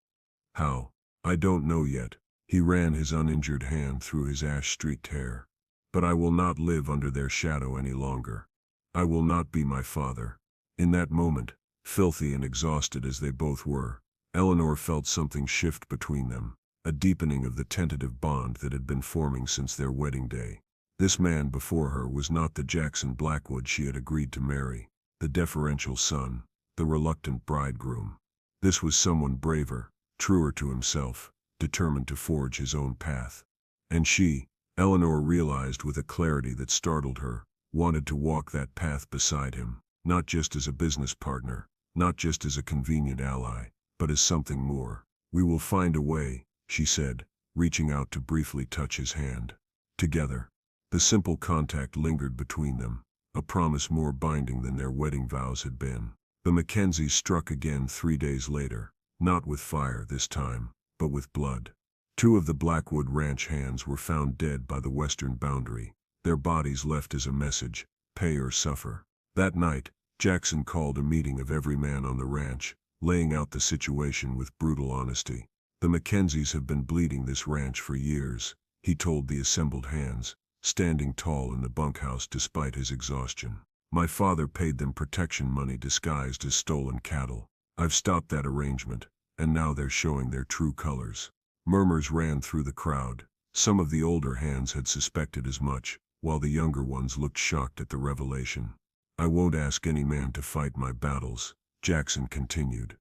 How? I don't know yet. He ran his uninjured hand through his ash-streaked hair. But I will not live under their shadow any longer. I will not be my father. In that moment, filthy and exhausted as they both were, Eleanor felt something shift between them, a deepening of the tentative bond that had been forming since their wedding day. This man before her was not the Jackson Blackwood she had agreed to marry, the deferential son, the reluctant bridegroom. This was someone braver, truer to himself, determined to forge his own path. And she, Eleanor realized with a clarity that startled her, wanted to walk that path beside him, not just as a business partner, not just as a convenient ally, but as something more. We will find a way, she said, reaching out to briefly touch his hand. Together. The simple contact lingered between them, a promise more binding than their wedding vows had been. The Mackenzies struck again 3 days later, not with fire this time, but with blood. 2 of the Blackwood Ranch hands were found dead by the western boundary, their bodies left as a message, pay or suffer. That night, Jackson called a meeting of every man on the ranch, laying out the situation with brutal honesty. The Mackenzies have been bleeding this ranch for years, he told the assembled hands, standing tall in the bunkhouse despite his exhaustion. My father paid them protection money disguised as stolen cattle. I've stopped that arrangement, and now they're showing their true colors. Murmurs ran through the crowd. Some of the older hands had suspected as much, while the younger ones looked shocked at the revelation. I won't ask any man to fight my battles, Jackson continued.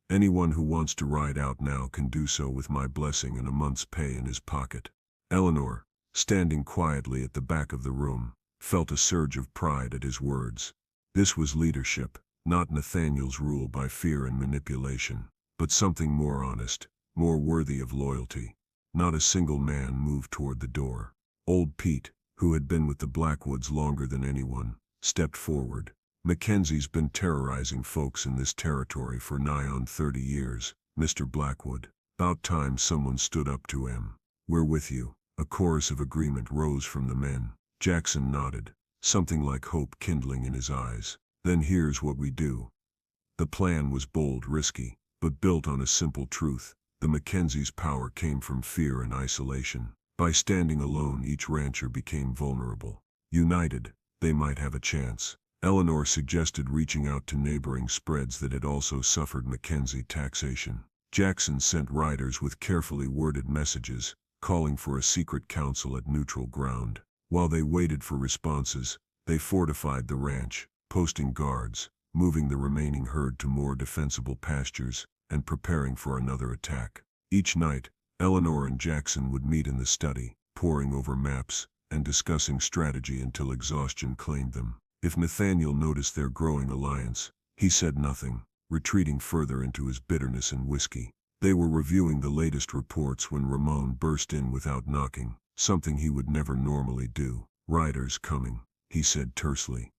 Anyone who wants to ride out now can do so with my blessing and a month's pay in his pocket. Eleanor, standing quietly at the back of the room, felt a surge of pride at his words. This was leadership, not Nathaniel's rule by fear and manipulation, but something more honest, more worthy of loyalty. Not a single man moved toward the door. Old Pete, who had been with the Blackwoods longer than anyone, stepped forward. Mackenzie's been terrorizing folks in this territory for nigh on 30 years, Mr. Blackwood. About time someone stood up to him. We're with you. A chorus of agreement rose from the men. Jackson nodded, something like hope kindling in his eyes. Then here's what we do. The plan was bold, risky, but built on a simple truth. The Mackenzies' power came from fear and isolation. By standing alone, each rancher became vulnerable. United, they might have a chance. Eleanor suggested reaching out to neighboring spreads that had also suffered Mackenzie taxation. Jackson sent riders with carefully worded messages, calling for a secret council at neutral ground. While they waited for responses, they fortified the ranch, posting guards, moving the remaining herd to more defensible pastures, and preparing for another attack. Each night, Eleanor and Jackson would meet in the study, poring over maps and discussing strategy until exhaustion claimed them. If Nathaniel noticed their growing alliance, he said nothing, retreating further into his bitterness and whiskey. They were reviewing the latest reports when Ramon burst in without knocking, something he would never normally do. Riders coming, he said tersely.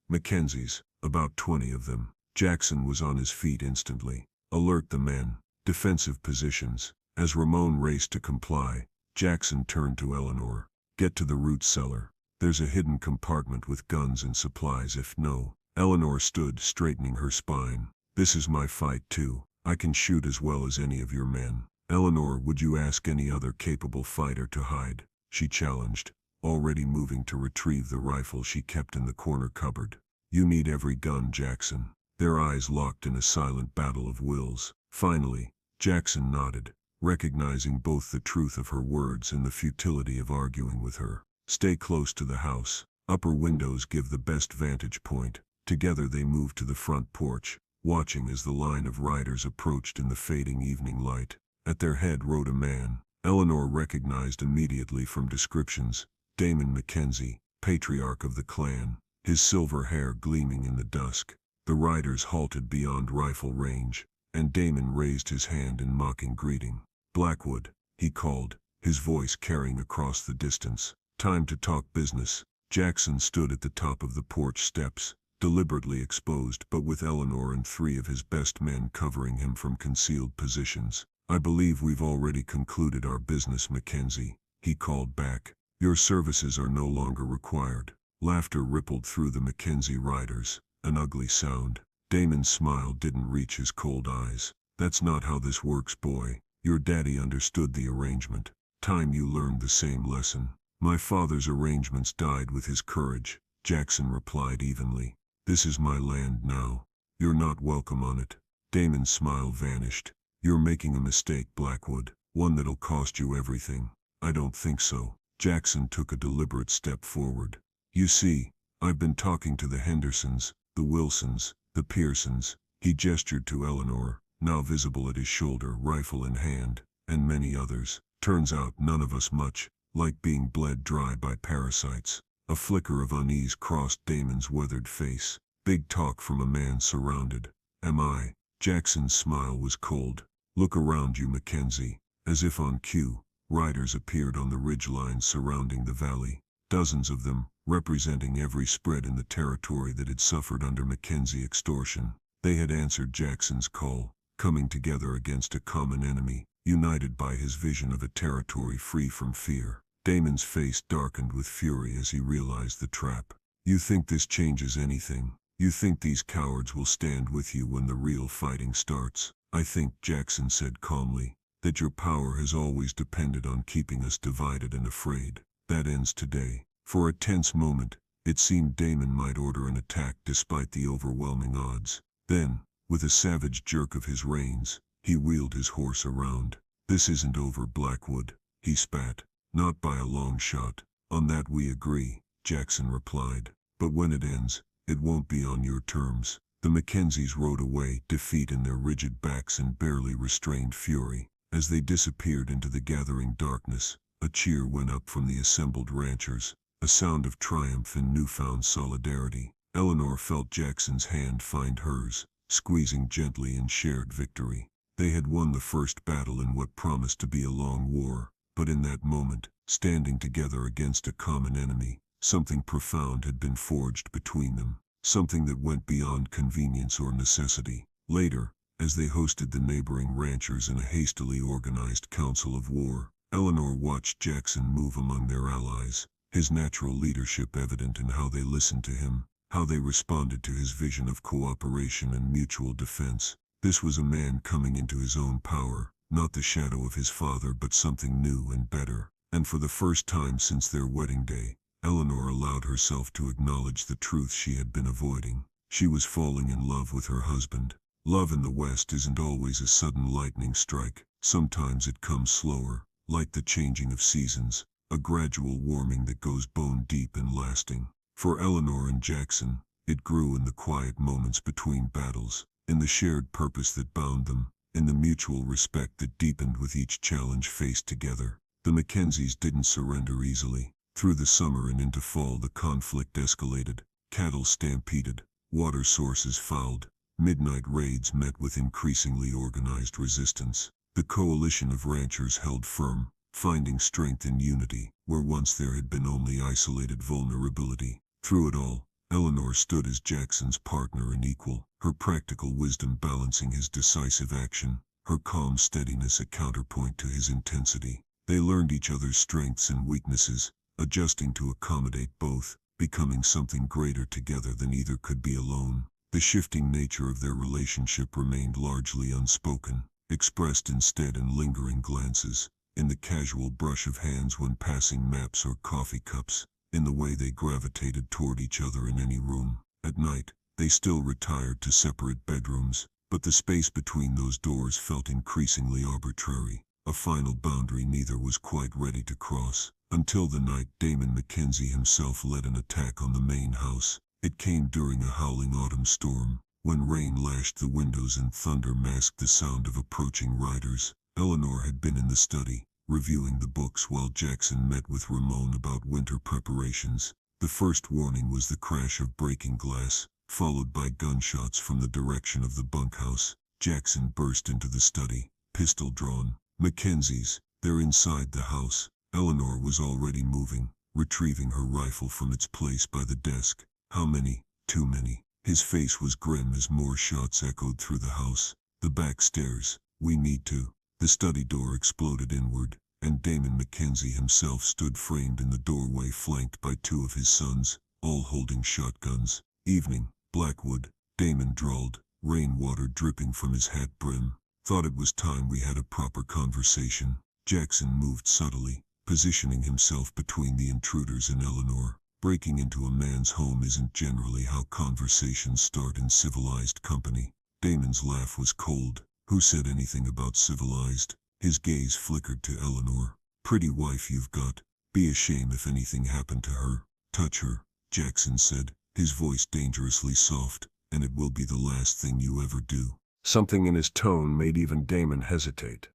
Mackenzies, about 20 of them. Jackson was on his feet instantly. Alert the men, defensive positions. As Ramon raced to comply, Jackson turned to Eleanor. Get to the root cellar. There's a hidden compartment with guns and supplies if no. Eleanor stood, straightening her spine. This is my fight too. I can shoot as well as any of your men. Eleanor, would you ask any other capable fighter to hide? She challenged, already moving to retrieve the rifle she kept in the corner cupboard. You need every gun, Jackson. Their eyes locked in a silent battle of wills. Finally, Jackson nodded, recognizing both the truth of her words and the futility of arguing with her. Stay close to the house. Upper windows give the best vantage point. Together they moved to the front porch, watching as the line of riders approached in the fading evening light. At their head rode a man Eleanor recognized immediately from descriptions, Damon Mackenzie, patriarch of the clan. his silver hair gleaming in the dusk. The riders halted beyond rifle range, and Damon raised his hand in mocking greeting. "Blackwood," he called, his voice carrying across the distance. "Time to talk business." Jackson stood at the top of the porch steps, deliberately exposed but with Eleanor and 3 of his best men covering him from concealed positions. "I believe we've already concluded our business, Mackenzie," he called back. "Your services are no longer required." Laughter rippled through the Mackenzie riders, an ugly sound. Damon's smile didn't reach his cold eyes. "That's not how this works, boy. Your daddy understood the arrangement. Time you learned the same lesson." "My father's arrangements died with his courage," Jackson replied evenly. "This is my land now. You're not welcome on it." Damon's smile vanished. "You're making a mistake, Blackwood, one that'll cost you everything." "I don't think so." Jackson took a deliberate step forward. "You see, I've been talking to the Hendersons, the Wilsons, the Pearsons." He gestured to Eleanor, now visible at his shoulder, rifle in hand, and many others. "Turns out none of us much like being bled dry by parasites." A flicker of unease crossed Damon's weathered face. Big talk from a man surrounded. "Am I?" Jackson's smile was cold. "Look around you, Mackenzie." As if on cue, riders appeared on the ridgelines surrounding the valley. Dozens of them, representing every spread in the territory that had suffered under Mackenzie extortion. They had answered Jackson's call, coming together against a common enemy, united by his vision of a territory free from fear. Damon's face darkened with fury as he realized the trap. "You think this changes anything? You think these cowards will stand with you when the real fighting starts?" "I think," Jackson said calmly, "that your power has always depended on keeping us divided and afraid. That ends today." For a tense moment, it seemed Damon might order an attack despite the overwhelming odds. Then, with a savage jerk of his reins, he wheeled his horse around. "This isn't over, Blackwood," he spat. "Not by a long shot." "On that we agree," Jackson replied. "But when it ends, it won't be on your terms." The Mackenzies rode away, defeat in their rigid backs and barely restrained fury. As they disappeared into the gathering darkness, a cheer went up from the assembled ranchers, a sound of triumph and newfound solidarity. Eleanor felt Jackson's hand find hers, squeezing gently in shared victory. They had won the first battle in what promised to be a long war, but in that moment, standing together against a common enemy, something profound had been forged between them, something that went beyond convenience or necessity. Later, as they hosted the neighboring ranchers in a hastily organized council of war, Eleanor watched Jackson move among their allies, his natural leadership evident in how they listened to him, how they responded to his vision of cooperation and mutual defense. This was a man coming into his own power, not the shadow of his father but something new and better. And for the first time since their wedding day, Eleanor allowed herself to acknowledge the truth she had been avoiding. She was falling in love with her husband. Love in the West isn't always a sudden lightning strike. Sometimes it comes slower, like the changing of seasons, a gradual warming that goes bone deep and lasting. For Eleanor and Jackson, it grew in the quiet moments between battles, in the shared purpose that bound them, in the mutual respect that deepened with each challenge faced together. The Mackenzies didn't surrender easily. Through the summer and into fall the conflict escalated. Cattle stampeded, water sources fouled, midnight raids met with increasingly organized resistance. The coalition of ranchers held firm, finding strength in unity, where once there had been only isolated vulnerability. Through it all, Eleanor stood as Jackson's partner and equal, her practical wisdom balancing his decisive action, her calm steadiness a counterpoint to his intensity. They learned each other's strengths and weaknesses, adjusting to accommodate both, becoming something greater together than either could be alone. The shifting nature of their relationship remained largely unspoken, expressed instead in lingering glances, in the casual brush of hands when passing maps or coffee cups, in the way they gravitated toward each other in any room. At night, they still retired to separate bedrooms, but the space between those doors felt increasingly arbitrary, a final boundary neither was quite ready to cross. Until the night Damon Mackenzie himself led an attack on the main house. It came during a howling autumn storm, when rain lashed the windows and thunder masked the sound of approaching riders. Eleanor had been in the study, reviewing the books while Jackson met with Ramon about winter preparations. The first warning was the crash of breaking glass, followed by gunshots from the direction of the bunkhouse. Jackson burst into the study, pistol drawn. Mackenzie's, they're inside the house. Eleanor was already moving, retrieving her rifle from its place by the desk. How many? Too many. His face was grim as more shots echoed through the house. The back stairs. We need to. The study door exploded inward, and Damon Mackenzie himself stood framed in the doorway, flanked by two of his sons, all holding shotguns. Evening, Blackwood, Damon drawled, rainwater dripping from his hat brim. Thought it was time we had a proper conversation. Jackson moved subtly, positioning himself between the intruders and Eleanor. Breaking into a man's home isn't generally how conversations start in civilized company. Damon's laugh was cold. Who said anything about civilized? His gaze flickered to Eleanor. Pretty wife you've got. Be a shame if anything happened to her. Touch her, Jackson said, his voice dangerously soft, and it will be the last thing you ever do. Something in his tone made even Damon hesitate.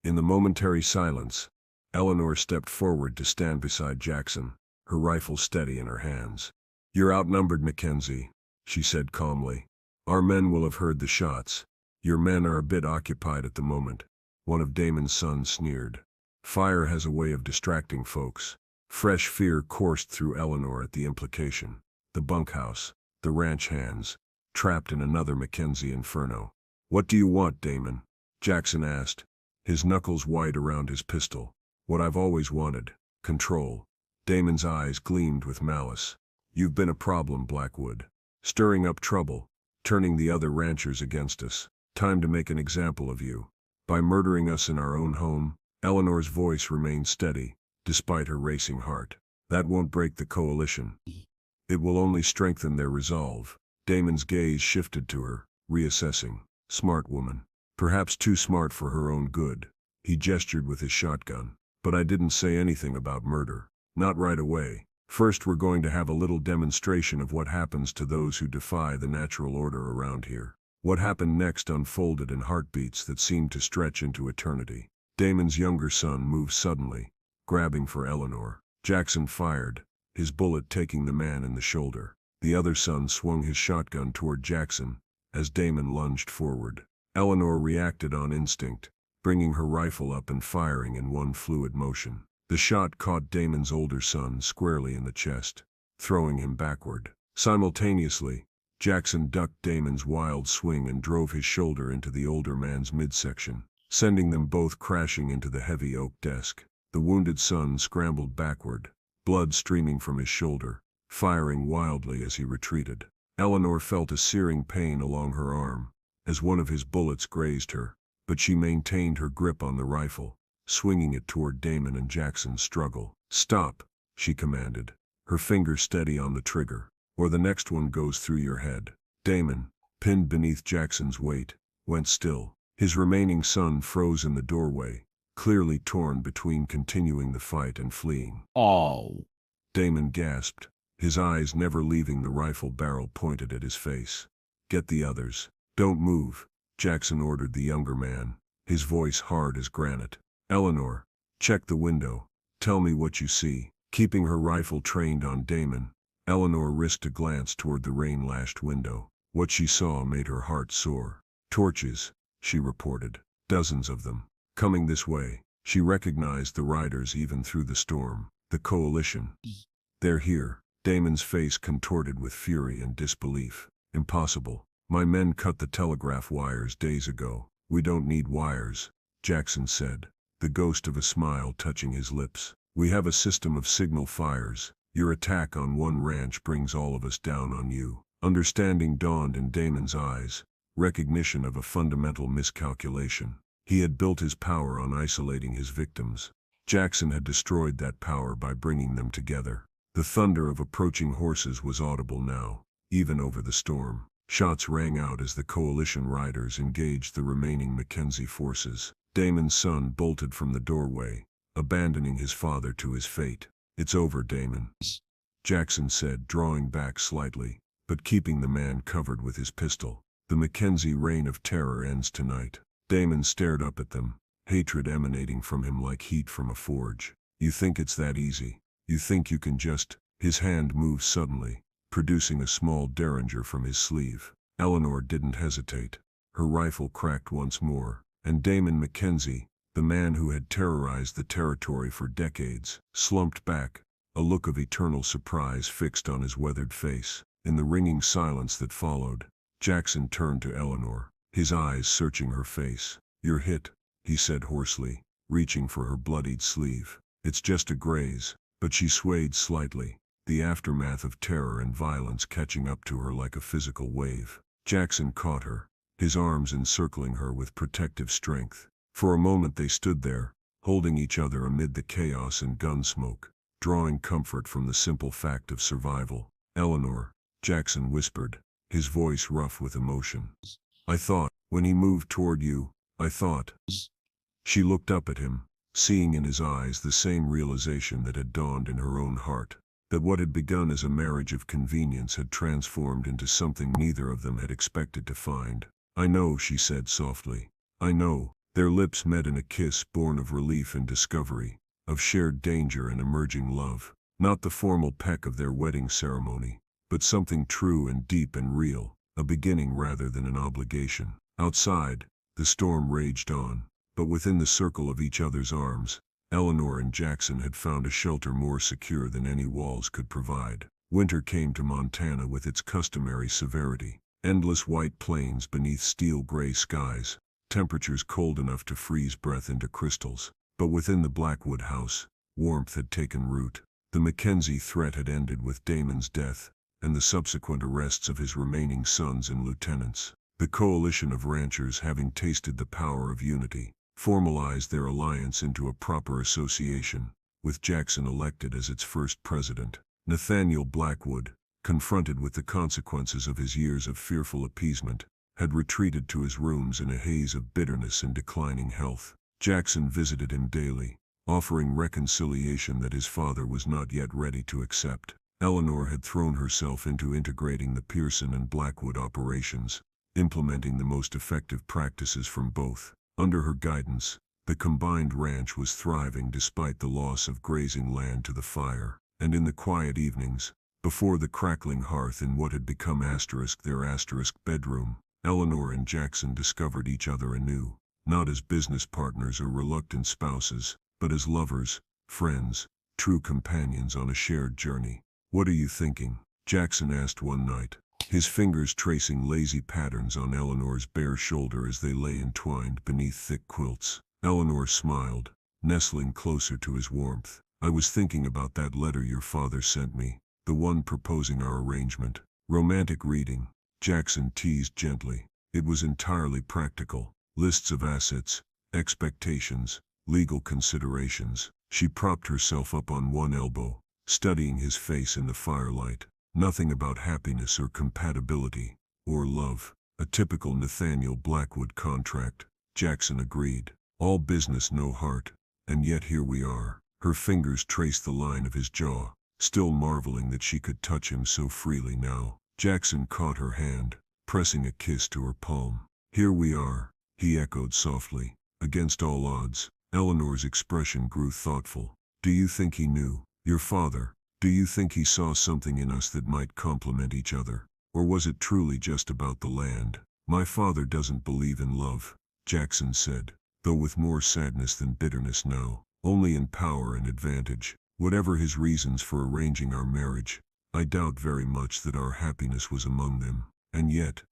In the momentary silence, Eleanor stepped forward to stand beside Jackson, her rifle steady in her hands. You're outnumbered, Mackenzie, she said calmly. Our men will have heard the shots. Your men are a bit occupied at the moment. One of Damon's sons sneered. Fire has a way of distracting folks. Fresh fear coursed through Eleanor at the implication. The bunkhouse, the ranch hands, trapped in another Mackenzie inferno. What do you want, Damon? Jackson asked, his knuckles white around his pistol. What I've always wanted. Control. Damon's eyes gleamed with malice. You've been a problem, Blackwood. Stirring up trouble, turning the other ranchers against us. Time to make an example of you. By murdering us in our own home. Eleanor's voice remained steady, despite her racing heart. That won't break the coalition. It will only strengthen their resolve. Damon's gaze shifted to her, reassessing. Smart woman. Perhaps too smart for her own good. He gestured with his shotgun. But I didn't say anything about murder. Not right away. First, we're going to have a little demonstration of what happens to those who defy the natural order around here. What happened next unfolded in heartbeats that seemed to stretch into eternity. Damon's younger son moved suddenly, grabbing for Eleanor. Jackson fired, his bullet taking the man in the shoulder. The other son swung his shotgun toward Jackson as Damon lunged forward. Eleanor reacted on instinct, bringing her rifle up and firing in one fluid motion. The shot caught Damon's older son squarely in the chest, throwing him backward. Simultaneously, Jackson ducked Damon's wild swing and drove his shoulder into the older man's midsection, sending them both crashing into the heavy oak desk. The wounded son scrambled backward, blood streaming from his shoulder, firing wildly as he retreated. Eleanor felt a searing pain along her arm, as one of his bullets grazed her, but she maintained her grip on the rifle, swinging it toward Damon and Jackson's struggle. Stop, she commanded, her finger steady on the trigger, or the next one goes through your head. Damon, pinned beneath Jackson's weight, went still. His remaining son froze in the doorway, clearly torn between continuing the fight and fleeing. Oh! Damon gasped, his eyes never leaving the rifle barrel pointed at his face. Get the others. Don't move, Jackson ordered the younger man, his voice hard as granite. Eleanor, check the window. Tell me what you see. Keeping her rifle trained on Damon, Eleanor risked a glance toward the rain-lashed window. What she saw made her heart soar. Torches, she reported. Dozens of them. Coming this way. She recognized the riders even through the storm. The coalition. They're here. Damon's face contorted with fury and disbelief. Impossible. My men cut the telegraph wires days ago. We don't need wires, Jackson said, the ghost of a smile touching his lips. We have a system of signal fires. Your attack on one ranch brings all of us down on you. Understanding dawned in Damon's eyes, recognition of a fundamental miscalculation. He had built his power on isolating his victims. Jackson had destroyed that power by bringing them together. The thunder of approaching horses was audible now, even over the storm. Shots rang out as the coalition riders engaged the remaining Mackenzie forces. Damon's son bolted from the doorway, abandoning his father to his fate. It's over, Damon, Jackson said, drawing back slightly, but keeping the man covered with his pistol. The Mackenzie reign of terror ends tonight. Damon stared up at them, hatred emanating from him like heat from a forge. You think it's that easy? You think you can just His hand moved suddenly, producing a small derringer from his sleeve. Eleanor didn't hesitate. Her rifle cracked once more, and Damon Mackenzie, the man who had terrorized the territory for decades, slumped back, a look of eternal surprise fixed on his weathered face. In the ringing silence that followed, Jackson turned to Eleanor, his eyes searching her face. "You're hit," he said hoarsely, reaching for her bloodied sleeve. "It's just a graze." But she swayed slightly, the aftermath of terror and violence catching up to her like a physical wave. Jackson caught her, his arms encircling her with protective strength. For a moment they stood there, holding each other amid the chaos and gun smoke, drawing comfort from the simple fact of survival. "Eleanor," Jackson whispered, his voice rough with emotion. "I thought, when he moved toward you, I thought." She looked up at him, seeing in his eyes the same realization that had dawned in her own heart, that what had begun as a marriage of convenience had transformed into something neither of them had expected to find. "I know," she said softly. "I know." Their lips met in a kiss born of relief and discovery, of shared danger and emerging love. Not the formal peck of their wedding ceremony, but something true and deep and real, a beginning rather than an obligation. Outside, the storm raged on, but within the circle of each other's arms, Eleanor and Jackson had found a shelter more secure than any walls could provide. Winter came to Montana with its customary severity. Endless white plains beneath steel-gray skies, temperatures cold enough to freeze breath into crystals. But within the Blackwood house, warmth had taken root. The Mackenzie threat had ended with Damon's death, and the subsequent arrests of his remaining sons and lieutenants. The coalition of ranchers, having tasted the power of unity, formalized their alliance into a proper association, with Jackson elected as its first president. Nathaniel Blackwood, confronted with the consequences of his years of fearful appeasement, had retreated to his rooms in a haze of bitterness and declining health. Jackson visited him daily, offering reconciliation that his father was not yet ready to accept. Eleanor had thrown herself into integrating the Pearson and Blackwood operations, implementing the most effective practices from both. Under her guidance, the combined ranch was thriving despite the loss of grazing land to the fire. And in the quiet evenings, before the crackling hearth in what had become their bedroom, Eleanor and Jackson discovered each other anew, not as business partners or reluctant spouses, but as lovers, friends, true companions on a shared journey. "What are you thinking?" Jackson asked one night, his fingers tracing lazy patterns on Eleanor's bare shoulder as they lay entwined beneath thick quilts. Eleanor smiled, nestling closer to his warmth. "I was thinking about that letter your father sent me, the one proposing our arrangement." "Romantic reading," Jackson teased gently. "It was entirely practical. Lists of assets, expectations, legal considerations." She propped herself up on one elbow, studying his face in the firelight. "Nothing about happiness or compatibility, or love." "A typical Nathaniel Blackwood contract," Jackson agreed. "All business, no heart. And yet here we are." Her fingers traced the line of his jaw, still marveling that she could touch him so freely now. Jackson caught her hand, pressing a kiss to her palm. "Here we are," he echoed softly, "against all odds." Eleanor's expression grew thoughtful. "Do you think he knew? Your father? Do you think he saw something in us that might complement each other? Or was it truly just about the land?" "My father doesn't believe in love," Jackson said, though with more sadness than bitterness now. "Only in power and advantage. Whatever his reasons for arranging our marriage, I doubt very much that our happiness was among them. And yet,"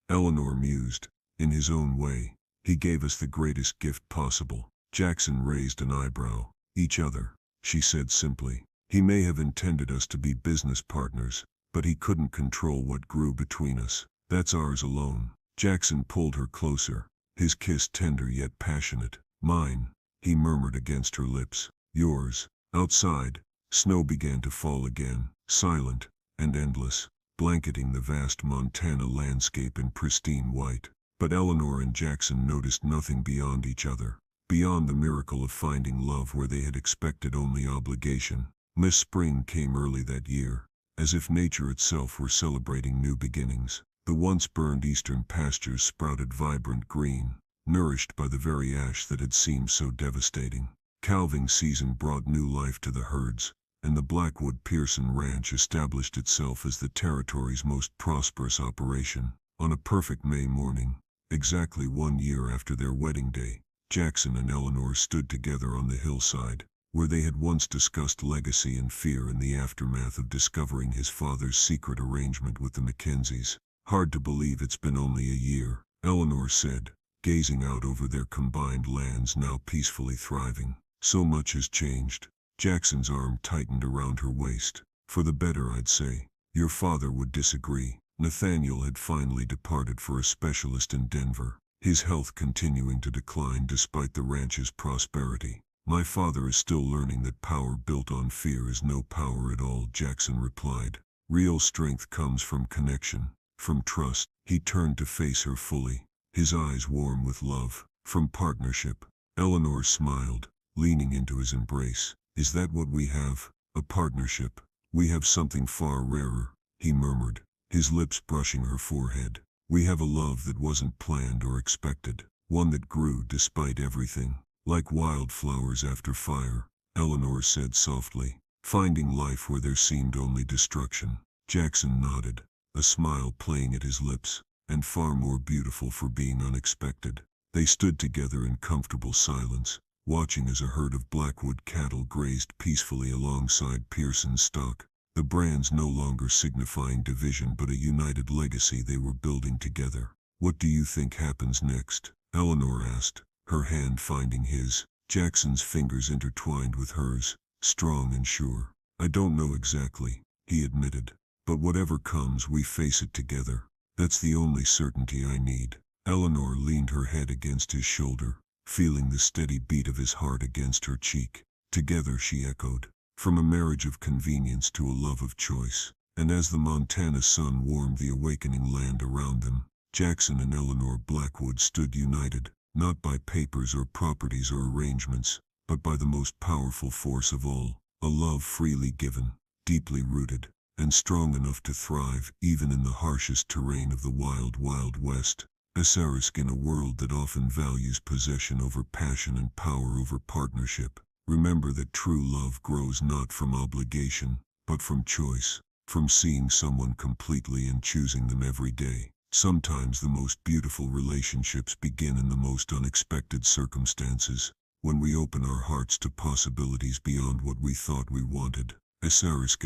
Eleanor mused, "in his own way, he gave us the greatest gift possible." Jackson raised an eyebrow. "Each other," she said simply. "He may have intended us to be business partners, but he couldn't control what grew between us. That's ours alone." Jackson pulled her closer, his kiss tender yet passionate. "Mine," he murmured against her lips. "Yours." Outside, snow began to fall again, silent and endless, blanketing the vast Montana landscape in pristine white. But Eleanor and Jackson noticed nothing beyond each other, beyond the miracle of finding love where they had expected only obligation. Miss Spring came early that year, as if nature itself were celebrating new beginnings. The once burned eastern pastures sprouted vibrant green, nourished by the very ash that had seemed so devastating. Calving season brought new life to the herds, and the Blackwood Pearson Ranch established itself as the territory's most prosperous operation. On a perfect May morning, exactly 1 year after their wedding day, Jackson and Eleanor stood together on the hillside, where they had once discussed legacy and fear in the aftermath of discovering his father's secret arrangement with the Mackenzies. "Hard to believe it's been only a year," Eleanor said, gazing out over their combined lands now peacefully thriving. "So much has changed." Jackson's arm tightened around her waist. "For the better, I'd say." "Your father would disagree." Nathaniel had finally departed for a specialist in Denver, his health continuing to decline despite the ranch's prosperity. "My father is still learning that power built on fear is no power at all," Jackson replied. "Real strength comes from connection, from trust." He turned to face her fully, his eyes warm with love. "From partnership." Eleanor smiled, leaning into his embrace. "Is that what we have? A partnership?" "We have something far rarer," he murmured, his lips brushing her forehead. "We have a love that wasn't planned or expected, one that grew despite everything. Like wildflowers after fire," Eleanor said softly, "finding life where there seemed only destruction." Jackson nodded, a smile playing at his lips, and far more beautiful for being unexpected. They stood together in comfortable silence, watching as a herd of Blackwood cattle grazed peacefully alongside Pearson's stock, the brands no longer signifying division but a united legacy they were building together. "What do you think happens next?" Eleanor asked, her hand finding his. Jackson's fingers intertwined with hers, strong and sure. "I don't know exactly," he admitted, "but whatever comes, we face it together. That's the only certainty I need." Eleanor leaned her head against his shoulder, feeling the steady beat of his heart against her cheek. "Together," she echoed, "from a marriage of convenience to a love of choice." And as the Montana sun warmed the awakening land around them, Jackson and Eleanor Blackwood stood united, not by papers or properties or arrangements, but by the most powerful force of all, a love freely given, deeply rooted, and strong enough to thrive even in the harshest terrain of the wild, wild West. Asterisk, in a world that often values possession over passion and power over partnership, remember that true love grows not from obligation, but from choice, from seeing someone completely and choosing them every day. Sometimes the most beautiful relationships begin in the most unexpected circumstances, when we open our hearts to possibilities beyond what we thought we wanted. Asterisk.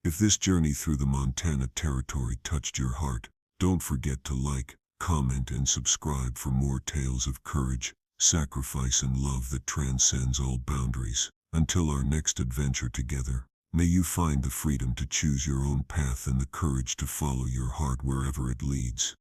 If this journey through the Montana territory touched your heart, don't forget to like, comment, and subscribe for more tales of courage, sacrifice, and love that transcends all boundaries. Until our next adventure together, may you find the freedom to choose your own path and the courage to follow your heart wherever it leads.